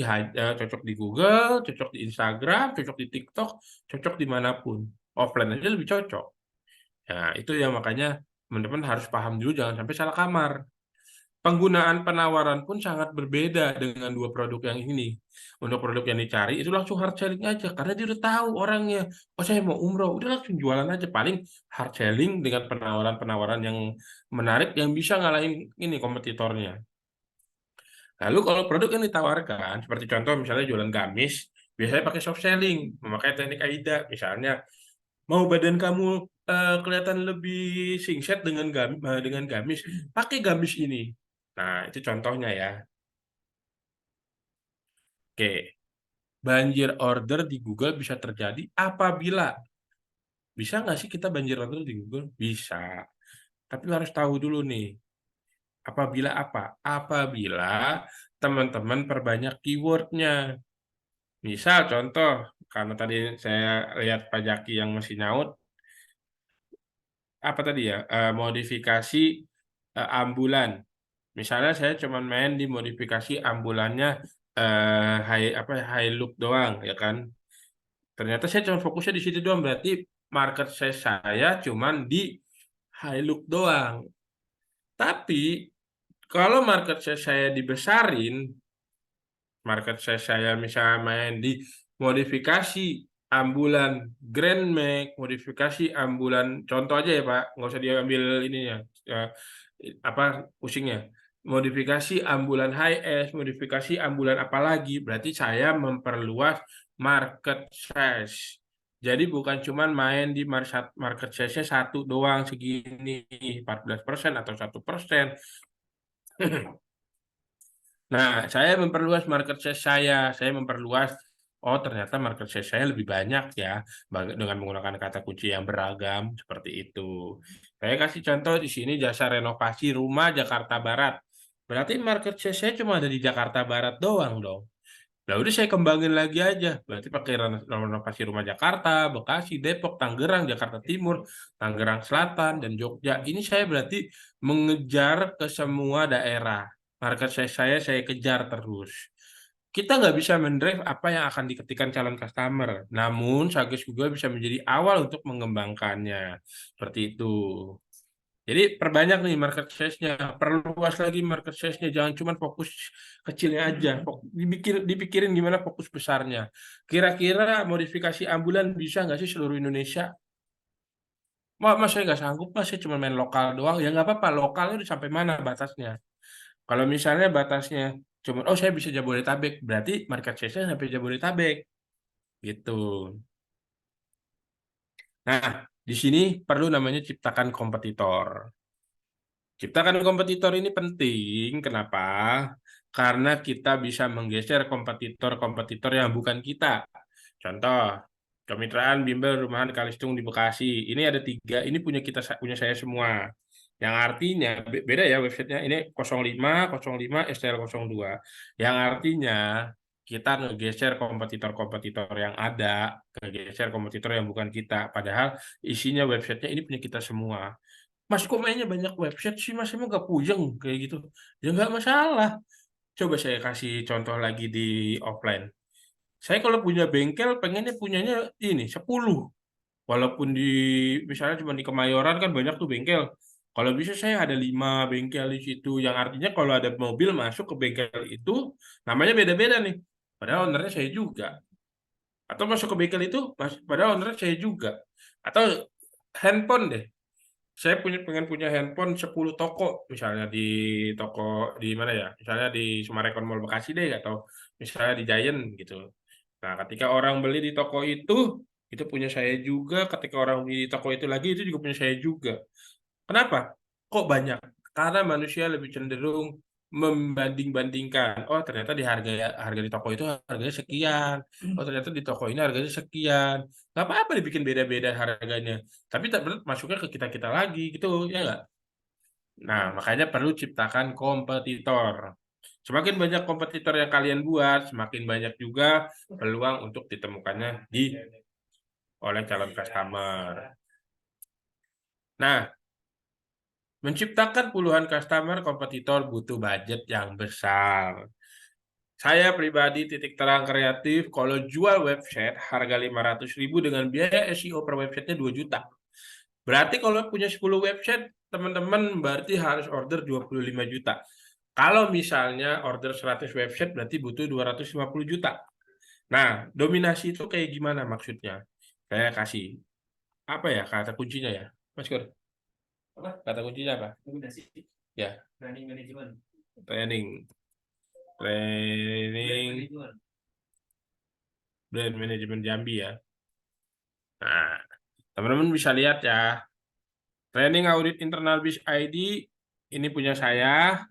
cocok di Google, cocok di Instagram, cocok di TikTok, cocok dimanapun. Offline aja lebih cocok. Nah, itu yang makanya teman-teman harus paham dulu, jangan sampai salah kamar. Penggunaan penawaran pun sangat berbeda dengan dua produk yang ini. Untuk produk yang dicari itu langsung hard selling aja, karena dia udah tahu orangnya. Oh, saya mau umroh, udah langsung jualan aja. Paling hard selling dengan penawaran-penawaran yang menarik yang bisa ngalahin ini kompetitornya. Lalu kalau produk yang ditawarkan, seperti contoh misalnya jualan gamis, biasanya pakai soft selling, memakai teknik AIDA. Misalnya, mau badan kamu kelihatan lebih singset dengan gamis, pakai gamis ini. Nah, itu contohnya ya. Oke, banjir order di Google bisa terjadi apabila, bisa nggak sih kita banjir order di Google? Bisa. Tapi harus tahu dulu nih, apabila apa? Apabila teman-teman perbanyak keywordnya. Misal contoh, karena tadi saya lihat Pak Jaki yang masih nyaut, apa tadi ya, modifikasi ambulan. Misalnya saya cuma main di modifikasi ambulannya high look doang, ya kan? Ternyata saya cuma fokusnya di situ doang, berarti market saya cuma di high look doang. Tapi kalau market saya dibesarin, market saya misalnya main di modifikasi ambulan Grand Max, modifikasi ambulan, contoh aja ya Pak, nggak usah diambil ini ya, apa pusingnya. Modifikasi ambulan high S, modifikasi ambulan apalagi, berarti saya memperluas market size. Jadi bukan cuma main di market size-nya satu doang segini, 14% atau 1%. Nah, saya memperluas market share saya memperluas, oh ternyata market share saya lebih banyak ya, dengan menggunakan kata kunci yang beragam, seperti itu. Saya kasih contoh di sini jasa renovasi rumah Jakarta Barat. Berarti market share saya cuma ada di Jakarta Barat doang dong. Nah, udah saya kembangin lagi aja. Berarti pakai renovasi rumah Jakarta, Bekasi, Depok, Tangerang, Jakarta Timur, Tangerang Selatan, dan Jogja. Ini saya berarti mengejar ke semua daerah. Market saya kejar terus. Kita nggak bisa mendrive apa yang akan diketikkan calon customer. Namun, Sages Google bisa menjadi awal untuk mengembangkannya. Seperti itu. Jadi perbanyak nih market size-nya, perluas lagi market size-nya, jangan cuma fokus kecilnya aja, dipikirin gimana fokus besarnya. Kira-kira modifikasi ambulan bisa nggak sih seluruh Indonesia? Mas saya nggak sanggup, mas saya cuma main lokal doang, ya nggak apa-apa, lokalnya udah sampai mana batasnya. Kalau misalnya batasnya cuma, oh saya bisa Jabodetabek, berarti market size-nya sampai Jabodetabek, gitu. Nah, di sini perlu namanya ciptakan kompetitor. Ciptakan kompetitor ini penting. Kenapa? Karena kita bisa menggeser kompetitor-kompetitor yang bukan kita. Contoh, kemitraan bimbel rumahan Kalistung di Bekasi. Ini ada 3, ini punya saya semua. Yang artinya, beda ya websitenya. Ini 05 STL02. Yang artinya, kita ngegeser kompetitor-kompetitor yang ada, ngegeser kompetitor yang bukan kita. Padahal isinya websitenya ini punya kita semua. Mas kok mainnya banyak website sih mas, emang gak puyeng kayak gitu? Ya nggak masalah. Coba saya kasih contoh lagi di offline. Saya kalau punya bengkel pengennya punyanya ini 10. Walaupun di misalnya cuma di Kemayoran kan banyak tuh bengkel. Kalau bisa saya ada 5 bengkel di situ. Yang artinya kalau ada mobil masuk ke bengkel itu namanya beda-beda nih. Padahal ownernya saya juga. Atau masuk ke bengkel itu padahal ownernya saya juga. Atau handphone deh. saya pengen punya handphone 10 toko, misalnya di toko di mana ya? Misalnya di Sumarekon Mall Bekasi deh, atau misalnya di Giant gitu. Nah, ketika orang beli di toko itu punya saya juga. Ketika orang beli di toko itu lagi, itu juga punya saya juga. Kenapa? Kok banyak? Karena manusia lebih cenderung membanding-bandingkan. Oh, ternyata harga di toko itu harganya sekian. Oh, ternyata di toko ini harganya sekian. Gak apa-apa dibikin beda-beda harganya. Tapi tak benar masuknya ke kita-kita lagi gitu, ya nggak? Nah, makanya perlu ciptakan kompetitor. Semakin banyak kompetitor yang kalian buat, semakin banyak juga peluang untuk ditemukannya oleh calon customer. Nah, menciptakan puluhan customer kompetitor butuh budget yang besar. Saya pribadi titik terang kreatif, kalau jual website harga 500.000 dengan biaya SEO per websitenya 2 juta. Berarti kalau punya 10 website, teman-teman berarti harus order 25 juta. Kalau misalnya order 100 website berarti butuh 250 juta. Nah, dominasi itu kayak gimana maksudnya? Saya kasih apa ya kata kuncinya ya, Mas Kur? Apa? Kata kuncinya apa? Dominasi. Ya. Training manajemen. Training brand manajemen Jambi ya. Nah, teman-teman bisa lihat ya. Training audit internal bis ID ini punya saya.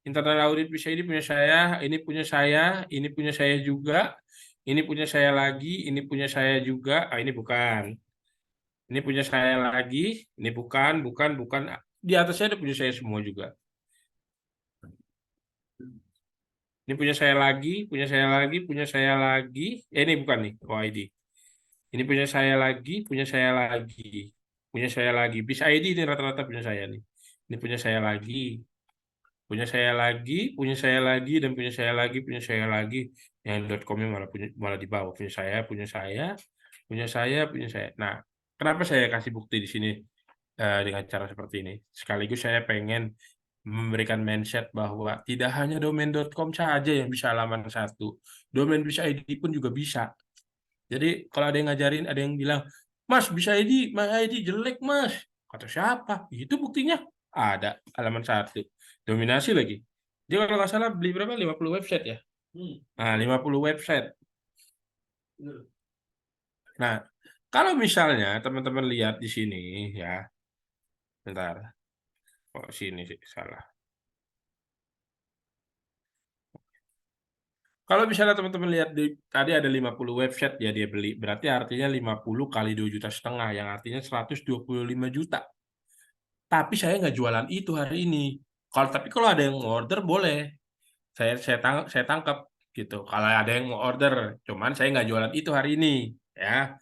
Internal audit bis ID punya saya. Ini punya saya. Ini punya saya juga. Ini punya saya lagi. Ini punya saya juga. Ah, ini bukan. Ini punya saya lagi. Ini bukan. Di atasnya ada punya saya semua juga. Ini punya saya lagi, punya saya lagi, punya saya lagi. Ini bukan nih, OID. Ini punya saya lagi, punya saya lagi, punya saya lagi. Bis ID ini rata-rata punya saya nih. Ini punya saya lagi, punya saya lagi, punya saya lagi, dan punya saya lagi, punya saya lagi. Yang .com-nya malah di bawah. Punya saya, punya saya, punya saya, punya saya. Nah, kenapa saya kasih bukti di sini dengan cara seperti ini? Sekaligus saya pengen memberikan mindset bahwa tidak hanya domain.com saja yang bisa halaman satu. Domain bisa ID pun juga bisa. Jadi kalau ada yang ngajarin, ada yang bilang, Mas bisa ID, Mas ID jelek Mas. Kata siapa? Itu buktinya. Ada halaman satu. Dominasi lagi. Dia kalau nggak salah beli berapa? 50 website ya? Nah, 50 website. Nah, kalau misalnya teman-teman lihat di sini ya. Bentar. Oh, sini sih salah. Kalau misalnya teman-teman lihat tadi ada 50 website ya dia beli, berarti artinya 50 kali 2,5 juta, yang artinya 125 juta. Tapi saya nggak jualan itu hari ini. Tapi kalau ada yang mau order boleh, saya tangkap gitu. Kalau ada yang mau order, cuman saya nggak jualan itu hari ini, ya.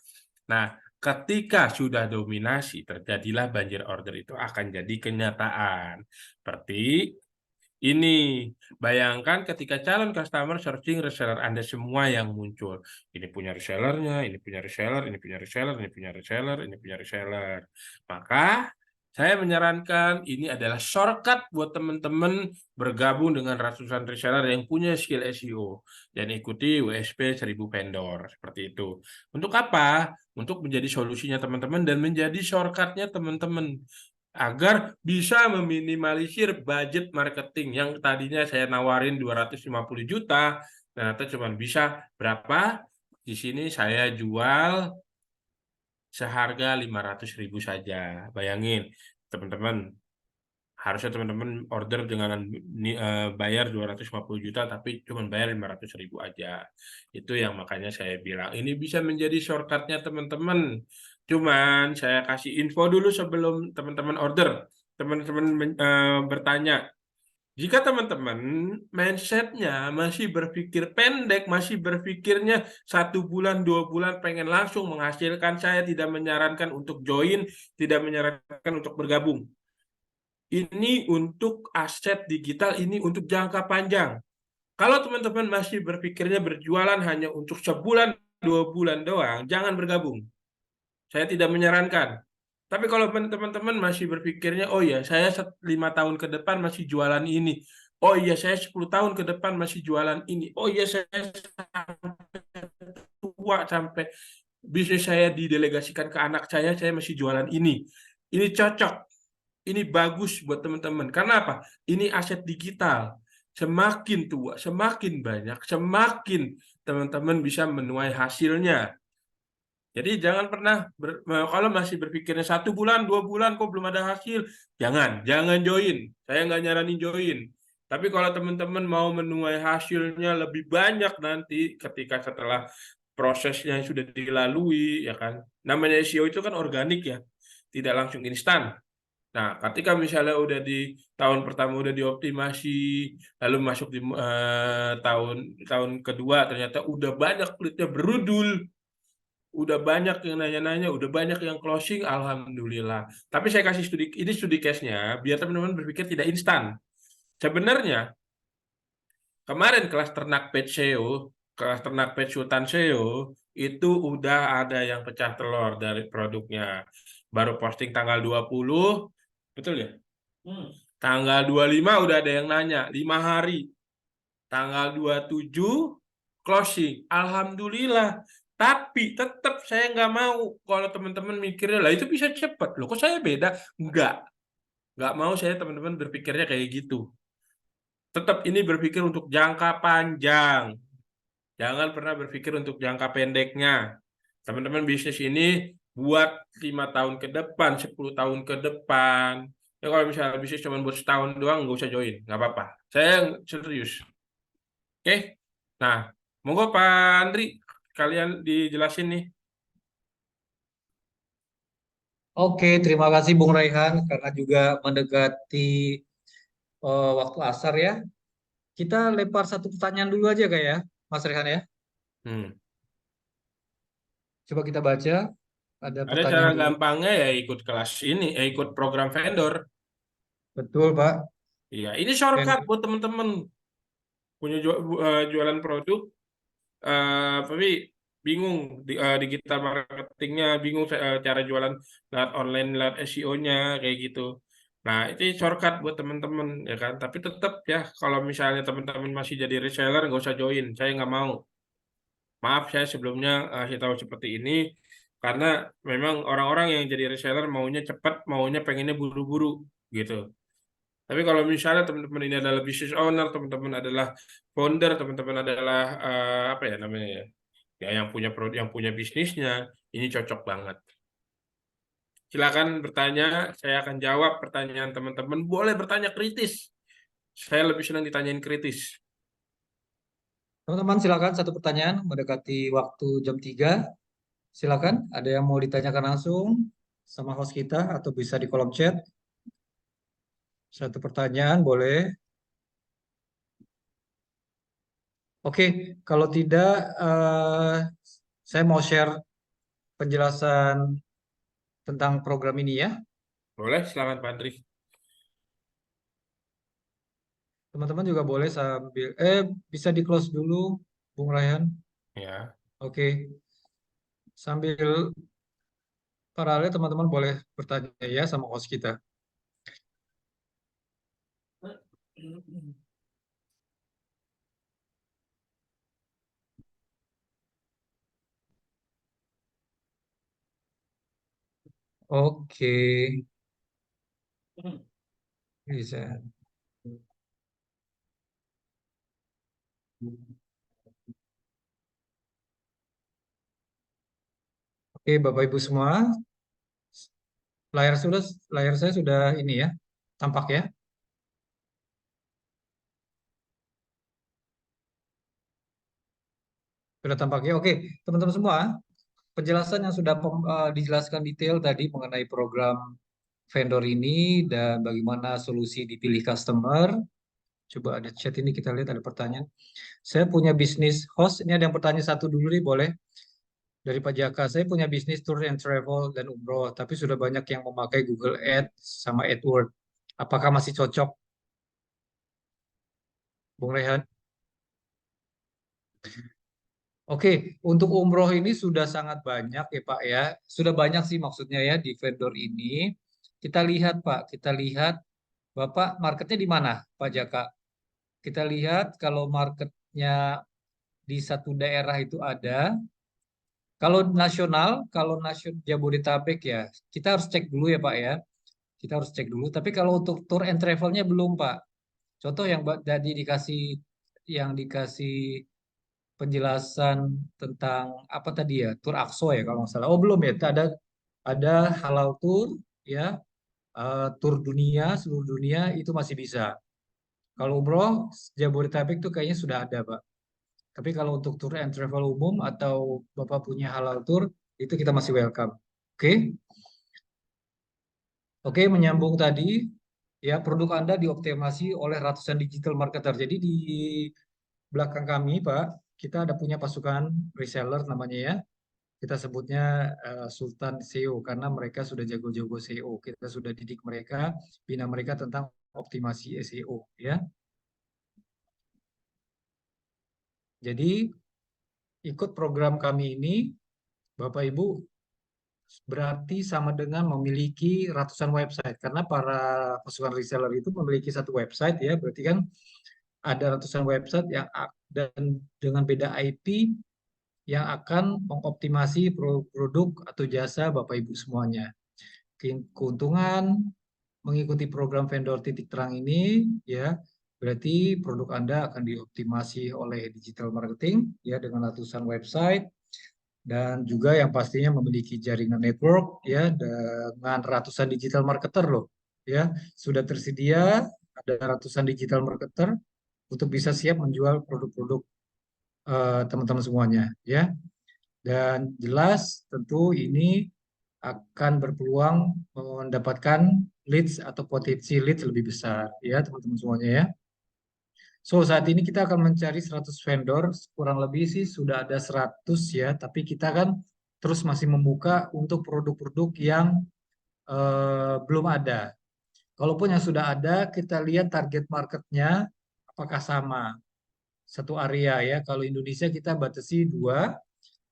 Nah, ketika sudah dominasi, terjadilah banjir order itu akan jadi kenyataan. Seperti ini, bayangkan ketika calon customer searching reseller Anda semua yang muncul. Ini punya resellernya, ini punya reseller, ini punya reseller, ini punya reseller, ini punya reseller. Maka saya menyarankan ini adalah shortcut buat teman-teman bergabung dengan ratusan reseller yang punya skill SEO dan ikuti WSP 1000 vendor seperti itu. Untuk apa? Untuk menjadi solusinya teman-teman dan menjadi shortcutnya teman-teman agar bisa meminimalisir budget marketing yang tadinya saya nawarin 250 juta, ternyata cuma bisa berapa? Di sini saya jual seharga 500.000 saja. Bayangin, teman-teman, harusnya teman-teman order dengan bayar 250 juta, tapi cuma bayar 500.000 aja. Itu yang makanya saya bilang, ini bisa menjadi shortcutnya teman-teman. Cuman saya kasih info dulu sebelum teman-teman order. Teman-teman bertanya, jika teman-teman mindsetnya masih berpikir pendek, masih berpikirnya 1 bulan, 2 bulan pengen langsung menghasilkan, saya tidak menyarankan untuk join, tidak menyarankan untuk bergabung. Ini untuk aset digital, ini untuk jangka panjang. Kalau teman-teman masih berpikirnya berjualan hanya untuk sebulan, 2 bulan doang, jangan bergabung. Saya tidak menyarankan. Tapi kalau teman-teman masih berpikirnya, oh ya, saya 5 tahun ke depan masih jualan ini. Oh iya, saya 10 tahun ke depan masih jualan ini. Oh iya, saya tua sampai bisnis saya didelegasikan ke anak saya masih jualan ini. Ini cocok. ini bagus buat teman-teman. Karena apa? Ini aset digital. Semakin tua, semakin banyak, semakin teman-teman bisa menuai hasilnya. Jadi jangan pernah kalau masih berpikirnya 1 bulan, 2 bulan kok belum ada hasil, jangan join. Saya nggak nyaranin join. Tapi kalau teman-teman mau menuai hasilnya lebih banyak nanti ketika setelah prosesnya sudah dilalui, ya kan. Namanya SEO itu kan organik ya, tidak langsung instan. Nah, ketika misalnya udah di tahun pertama udah dioptimasi, lalu masuk di tahun kedua ternyata udah banyak lead-nya berudul, udah banyak yang nanya-nanya, udah banyak yang closing, alhamdulillah. Tapi saya kasih studi case-nya biar teman-teman berpikir tidak instan. Sebenarnya kemarin kelas ternak pet SEO, kelas ternak pet sultan SEO itu udah ada yang pecah telur dari produknya. Baru posting tanggal 20, betul ya? Tanggal 25 udah ada yang nanya, 5 hari. Tanggal 27 closing. Alhamdulillah. Tapi tetap saya nggak mau kalau teman-teman mikirnya, lah itu bisa cepat. Loh kok saya beda? Nggak mau saya teman-teman berpikirnya kayak gitu. Tetap ini berpikir untuk jangka panjang. Jangan pernah berpikir untuk jangka pendeknya. Teman-teman bisnis ini buat 5 tahun ke depan, 10 tahun ke depan. Ya kalau misalnya bisnis cuma buat setahun doang, nggak usah join, nggak apa-apa. Saya serius. Oke? Nah, monggo Pak Andri, kalian dijelasin nih. Oke, terima kasih Bung Raihan karena juga mendekati waktu asar ya. Kita lempar satu pertanyaan dulu aja Kak ya, Mas Raihan ya. Hmm. Coba kita baca, ada Ada cara pertanyaan dulu. gampangnya ya ikut kelas ini, ikut program vendor. Betul Pak. Iya, ini shortcut Dan buat teman-teman punya jualan produk, tapi bingung digital marketingnya, bingung cara jualan lewat online, lewat SEO-nya kayak gitu. Nah, itu shortcut buat teman-teman ya kan. Tapi tetap ya, kalau misalnya teman-teman masih jadi reseller, nggak usah join. Saya nggak mau. Maaf, saya sebelumnya kasih tahu seperti ini karena memang orang-orang yang jadi reseller maunya cepat, maunya pengennya buru-buru gitu. Tapi kalau misalnya teman-teman ini adalah business owner, teman-teman adalah founder, teman-teman adalah apa ya namanya ya, ya yang punya produk, yang punya bisnisnya, ini cocok banget. Silakan bertanya, saya akan jawab pertanyaan teman-teman. Boleh bertanya kritis. Saya lebih senang ditanyain kritis. teman-teman silakan satu pertanyaan mendekati waktu jam 3. Silakan, ada yang mau ditanyakan langsung sama host kita atau bisa di kolom chat. Satu pertanyaan boleh. Oke, kalau tidak saya mau share penjelasan tentang program ini ya. Boleh, silakan Pak Andri. Teman-teman juga boleh sambil bisa di close dulu Bung Rayhan. Ya. Oke. Sambil paralel teman-teman boleh bertanya ya sama host kita. Oke. Bisa. Oke, Bapak Ibu semua, layar saya sudah ini ya, tampak ya. Sudah tampak ya. Oke, teman-teman semua, penjelasan yang sudah dijelaskan detail tadi mengenai program vendor ini dan bagaimana solusi dipilih customer. Coba ada chat ini kita lihat ada pertanyaan. Saya punya bisnis host, ini ada yang bertanya satu dulu nih boleh. Dari Pak Jaka, saya punya bisnis tour and travel dan umroh, tapi sudah banyak yang memakai Google Ads sama AdWords. Apakah masih cocok, Bung Rehan? Oke, untuk umroh ini sudah sangat banyak ya Pak ya. Sudah banyak sih maksudnya ya di vendor ini. Kita lihat Pak, kita lihat Bapak marketnya di mana Pak Jaka? Kita lihat kalau marketnya di satu daerah itu ada. Kalau nasional Jabodetabek ya, kita harus cek dulu ya Pak ya. kita harus cek dulu. Tapi kalau untuk tour and travelnya belum, Pak. Contoh yang tadi dikasih penjelasan tentang apa tadi ya, tour Akso ya kalau nggak salah. Oh belum ya, ada halal tour ya, tour dunia seluruh dunia itu masih bisa. Kalau umroh Jabodetabek itu kayaknya sudah ada, Pak. Tapi kalau untuk tour and travel umum atau Bapak punya halal tour itu kita masih welcome. Oke? Oke, menyambung tadi ya, produk Anda dioptimasi oleh ratusan digital marketer. Jadi di belakang kami, Pak, kita ada punya pasukan reseller namanya ya. Kita sebutnya Sultan SEO karena mereka sudah jago-jago SEO. Kita sudah didik mereka, bina mereka tentang optimasi SEO ya. Jadi ikut program kami ini, Bapak Ibu, berarti sama dengan memiliki ratusan website karena para pasukan reseller itu memiliki satu website ya, berarti kan ada ratusan website yang dan dengan beda IP yang akan mengoptimasi produk atau jasa Bapak Ibu semuanya. Keuntungan mengikuti program vendor titik terang ini ya, berarti produk Anda akan dioptimasi oleh digital marketing ya dengan ratusan website dan juga yang pastinya memiliki jaringan network ya dengan ratusan digital marketer loh ya, sudah tersedia ada ratusan digital marketer untuk bisa siap menjual produk-produk teman-teman semuanya ya. Dan jelas tentu ini akan berpeluang mendapatkan leads atau potensi leads lebih besar ya teman-teman semuanya ya. So saat ini kita akan mencari 100 vendor, kurang lebih sih sudah ada 100 ya, tapi kita kan terus masih membuka untuk produk-produk yang belum ada. Kalaupun yang sudah ada, kita lihat target marketnya apakah sama satu area ya. Kalau Indonesia kita batasi 2,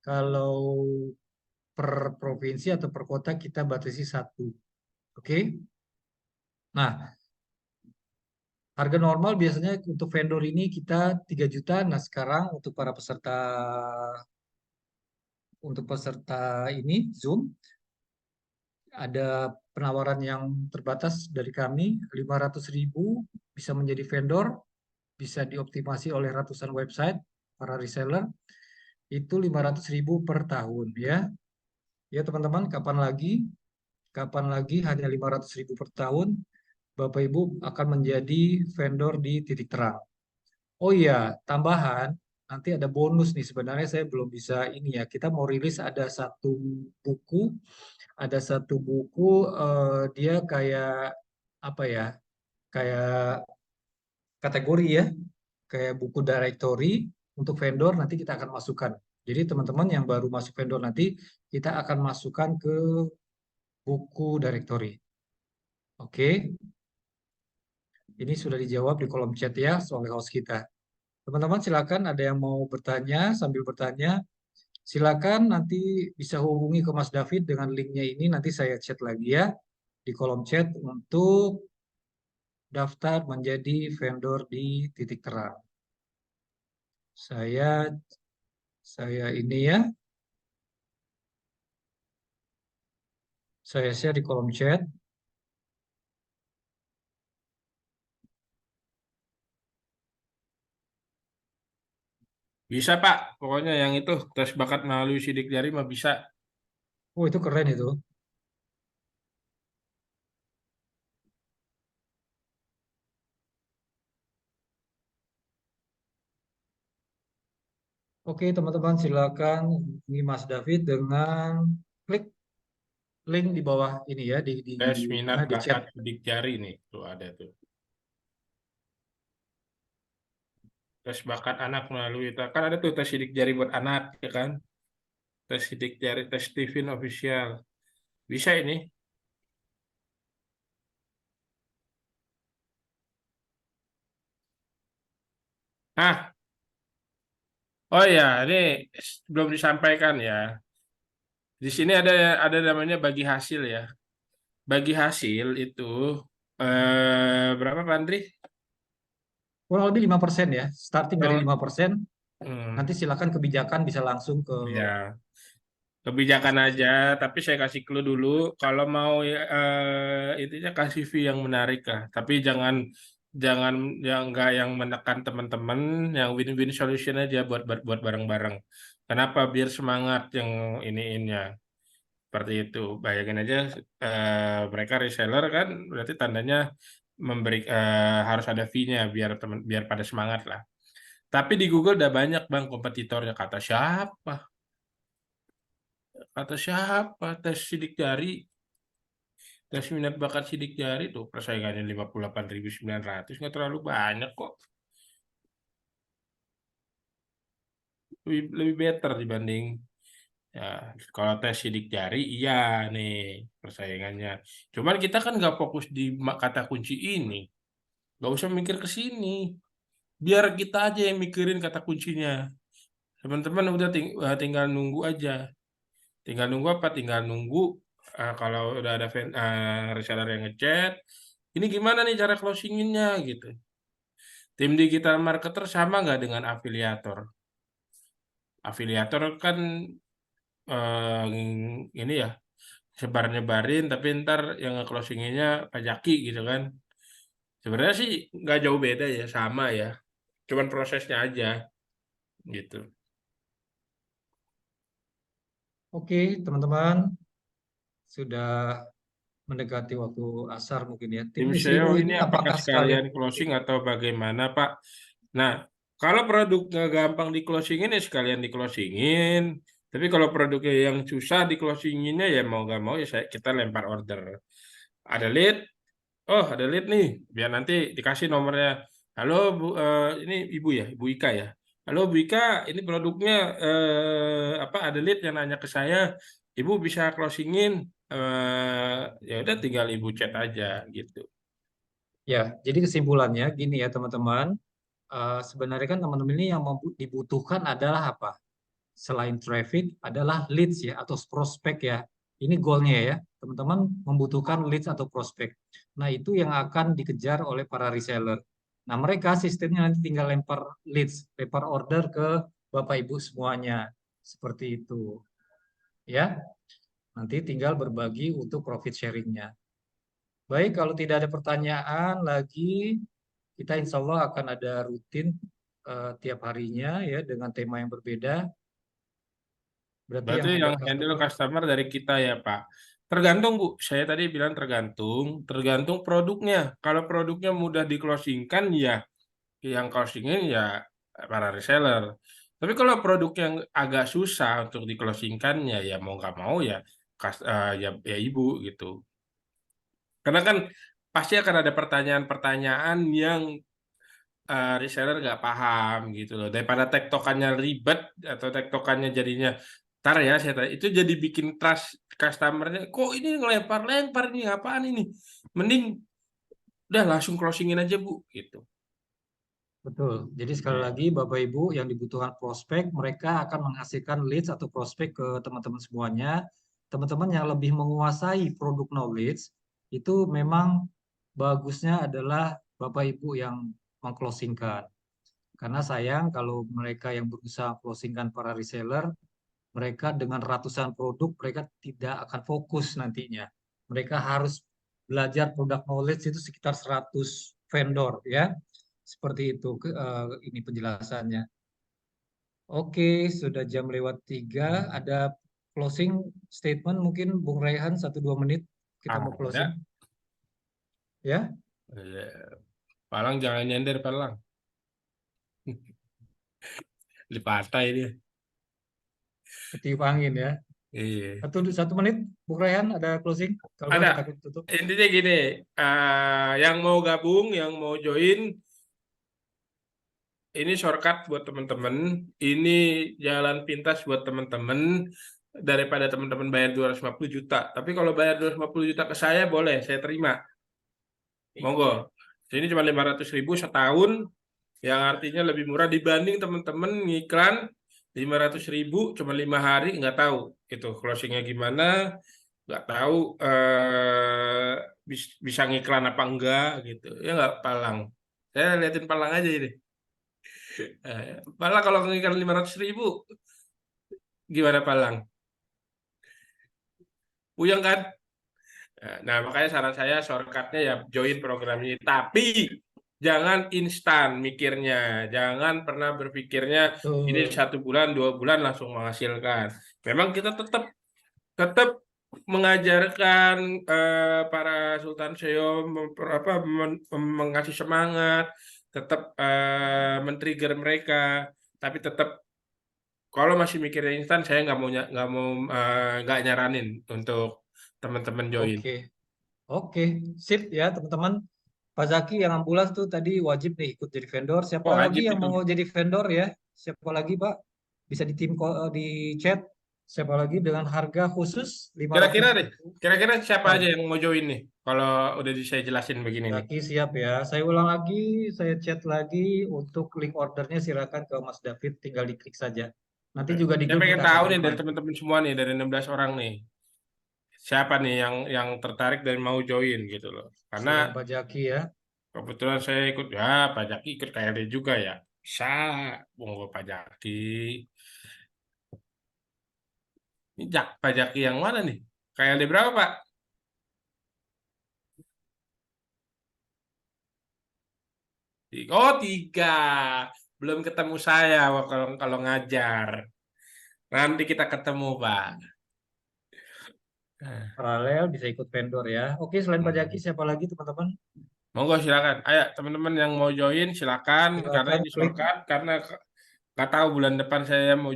kalau per provinsi atau per kota kita batasi 1. Oke? Nah, harga normal biasanya untuk vendor ini kita 3 juta. Nah, sekarang untuk peserta ini Zoom ada penawaran yang terbatas dari kami, 500.000 bisa menjadi vendor, bisa dioptimasi oleh ratusan website para reseller. Itu 500.000 per tahun ya. Ya teman-teman, kapan lagi hanya 500.000 per tahun Bapak Ibu akan menjadi vendor di titik terang. Oh iya, tambahan nanti ada bonus nih, sebenarnya saya belum bisa ini ya. Kita mau rilis ada satu buku, dia kayak apa ya? Kayak kategori ya, kayak buku directory untuk vendor nanti kita akan masukkan. Jadi teman-teman yang baru masuk vendor nanti kita akan masukkan ke buku directory. Oke, ini sudah dijawab di kolom chat ya oleh host kita. Teman-teman silakan ada yang mau bertanya, sambil bertanya silakan nanti bisa hubungi ke Mas David dengan linknya ini, nanti saya chat lagi ya di kolom chat untuk daftar menjadi vendor di titik terang. Saya ini ya, saya share di kolom chat. Bisa Pak, pokoknya yang itu tes bakat melalui sidik jari mah bisa. Oh itu keren itu. Oke teman-teman silakan hubungi Mas David dengan klik link di bawah ini ya di Tes minat mana di chat. bakat sidik jari nih, tuh ada tuh. Tes bakat anak melalui kan ada tuh tes sidik jari buat anak ya kan. Tes sidik jari, tes Steven official. Bisa ini. Nah, oh ya, ini belum disampaikan ya. Di sini ada namanya bagi hasil ya. Bagi hasil itu berapa Pak Andri? Kurang lebih 5% ya, starting dari Oh, 5%. hmm, Nanti silakan kebijakan bisa langsung ke ya. kebijakan aja, tapi saya kasih clue dulu. Kalau mau intinya kasih fee yang menarik lah. Tapi jangan jangan yang enggak yang menekan teman-teman, yang win-win solution aja buat bareng-bareng. Kenapa? Biar semangat yang iniinnya. Seperti itu. Bayangin aja mereka reseller kan, berarti tandanya harus ada fee-nya biar pada semangat lah. Tapi di Google udah banyak bang kompetitornya. Kata siapa? Kata siapa? Tes sidik jari. Tes minat bakat sidik jari tuh persaingannya 58.900 nggak terlalu banyak kok. Lebih better dibanding ya kalau tes sidik jari iya nih persaingannya. Cuman kita kan nggak fokus di kata kunci ini. Nggak usah mikir ke sini. Biar kita aja yang mikirin kata kuncinya. Teman-teman udah tinggal nunggu aja. Tinggal nunggu apa? Tinggal nunggu kalau udah ada reseller yang ngechat, ini gimana nih cara closinginnya gitu. Tim digital marketer sama nggak dengan afiliator? Afiliator kan ini ya sebar-nyebarin, tapi ntar yang nge-closinginnya pajaki gitu kan. Sebenarnya sih nggak jauh beda ya, sama ya. Cuman prosesnya aja gitu. Oke, teman-teman, sudah mendekati waktu asar mungkin ya. Tim Teknisi SEO Ibu ini ini apakah apakah sekalian sekalian closing atau bagaimana, Pak? Nah, kalau produknya gampang di closingin ya sekalian di closingin. Tapi kalau produknya yang susah di closinginnya ya mau nggak mau ya kita lempar order. Ada lead, oh ada lead nih, biar nanti dikasih nomornya. Halo Bu, ini Ibu ya, Ibu Ika ya. Halo Bu Ika, ini produknya apa ada lead yang nanya ke saya. Ibu bisa closingin, ya udah tinggal Ibu chat aja gitu. ya? Jadi kesimpulannya gini ya teman-teman. Sebenarnya kan teman-teman ini yang dibutuhkan adalah apa? Selain traffic adalah leads ya atau prospek ya. Ini goalnya ya. Teman-teman membutuhkan leads atau prospek. Nah itu yang akan dikejar oleh para reseller. Nah mereka sistemnya nanti tinggal lempar leads, lempar order ke Bapak Ibu semuanya. Seperti itu. Ya, nanti tinggal berbagi untuk profit sharingnya. Baik, kalau tidak ada pertanyaan lagi, kita insya Allah akan ada rutin tiap harinya ya dengan tema yang berbeda. Berarti Berarti yang handle yang handle customer, customer dari kita ya Pak. Tergantung Bu, saya tadi bilang tergantung produknya. Kalau produknya mudah di-closingkan ya yang closingin ya para reseller. Tapi kalau produk yang agak susah untuk di-closingkannya ya mau nggak mau ya ya Ibu gitu. Karena kan pasti akan ada pertanyaan-pertanyaan yang reseller nggak paham gitu loh. Daripada tektokannya ribet atau tektokannya jadinya ntar ya saya tanya, itu jadi bikin trust customernya. Kok ini ngelempar-lempar nih apaan ini? Mending udah langsung closingin aja Bu gitu. betul. Jadi sekali Ya. lagi Bapak Ibu yang dibutuhkan prospek, mereka akan menghasilkan leads atau prospek ke teman-teman semuanya. Teman-teman yang lebih menguasai produk knowledge, itu memang bagusnya adalah Bapak Ibu yang mengclosingkan. Karena sayang kalau mereka yang berusaha closingkan para reseller, mereka dengan ratusan produk, mereka tidak akan fokus nantinya. Mereka harus belajar produk knowledge itu sekitar 100 vendor ya. Seperti itu ini penjelasannya. Oke, sudah jam lewat 3. Ada closing statement mungkin Bung Raihan 1-2 menit kita mau closing. Ada. Ya, Palang jangan nyender Palang. Dipatai dia. ketiup angin ya. Iya. 1 menit, Bung Raihan ada closing? Kalau nggak Ada. kita tutup. Intinya gini, yang mau gabung, yang mau join, ini shortcut buat teman-teman, ini jalan pintas buat teman-teman daripada teman-teman bayar 250 juta. Tapi kalau bayar 250 juta ke saya boleh, saya terima. Monggo. Sini cuma 500.000 setahun, yang artinya lebih murah dibanding teman-teman ngiklan 500.000 cuma 5 hari, nggak tahu itu closingnya gimana, nggak tahu bisa ngiklan apa enggak gitu. Ya nggak Palang. Saya liatin Palang aja ini. Palang kalau ngiklan 500.000 gimana Palang? Puyeng kan? Nah, makanya saran saya shortcutnya ya join program ini. Tapi jangan instan mikirnya. Jangan pernah berpikirnya ini Betul. 1 bulan, 2 bulan langsung menghasilkan. Memang kita tetap tetap mengajarkan para Sultan Seo mengasih semangat, tetap men-trigger mereka, tapi tetap kalau masih mikirnya instan, saya nggak nyaranin untuk teman-teman join. Oke. Oke. Sip ya teman-teman. Pak Zaki yang ambulans tuh tadi wajib nih ikut jadi vendor. Siapa Oh, lagi wajib yang itu. mau jadi vendor ya? Siapa lagi Pak? Bisa di di chat. Siapa lagi dengan harga khusus Kira-kira 500 deh, kira-kira siapa per. aja yang mau join nih? Kalau udah saya jelasin begini nih. Zaki siap ya. Saya ulang lagi, saya chat lagi untuk link ordernya silakan ke Mas David, tinggal diklik saja. Nanti juga di Saya grup pengen kita akan tahu nih dari remind. teman-teman semua nih, dari 16 orang nih. Siapa nih yang tertarik dan mau join gitu loh. Karena Selain Pak Zaki ya. kebetulan saya ikut, ya Pak Jaki ikut KLD juga ya. Bisa, monggo Pak Jaki. Ini Pak Jaki yang mana nih? KLD berapa Pak? Oh 3. Belum ketemu saya kalau kalau ngajar. Nanti kita ketemu Pak. Paralel bisa ikut vendor ya. Oke, selain Pak Zaki siapa lagi teman-teman? Monggo silakan. Ayo teman-teman yang mau join silakan karena Silakan ini klik. shortcut karena nggak tahu bulan depan saya mau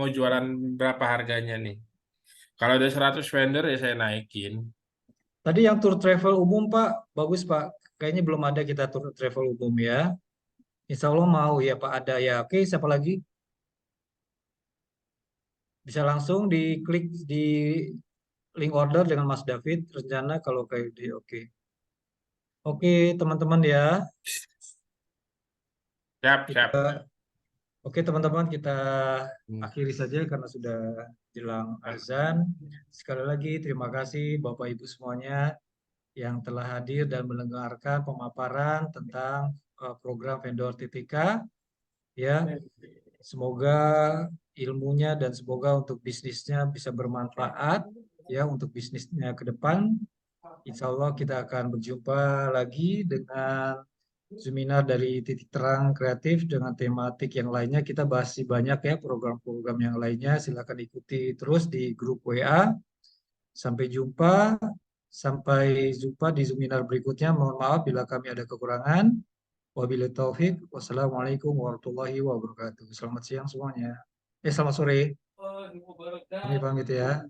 jualan berapa harganya nih. Kalau ada 100 vendor ya saya naikin. Tadi yang tour travel umum Pak, bagus Pak. Kayaknya belum ada kita tour travel umum ya. Insya Allah mau ya Pak, ada ya. Oke, siapa lagi? Bisa langsung diklik di link order dengan Mas David. Rencana kalau kayak di oke. Oke, teman-teman ya. Siap, siap. Kita Oke teman-teman, kita Hmm. akhiri saja karena sudah jelang azan. Sekali lagi terima kasih Bapak Ibu semuanya yang telah hadir dan mendengarkan pemaparan tentang program vendor TTK. Ya, semoga ilmunya dan semoga untuk bisnisnya bisa bermanfaat ya untuk bisnisnya ke depan. Insya Allah kita akan berjumpa lagi dengan seminar dari Titik Terang Kreatif dengan tematik yang lainnya. Kita bahas banyak ya program-program yang lainnya. Silakan ikuti terus di grup WA. Sampai jumpa. Sampai jumpa di seminar berikutnya. Mohon maaf bila kami ada kekurangan. Wabillahi taufik. Wassalamualaikum warahmatullahi wabarakatuh. Selamat siang semuanya. Selamat sore. Kami pamit ya.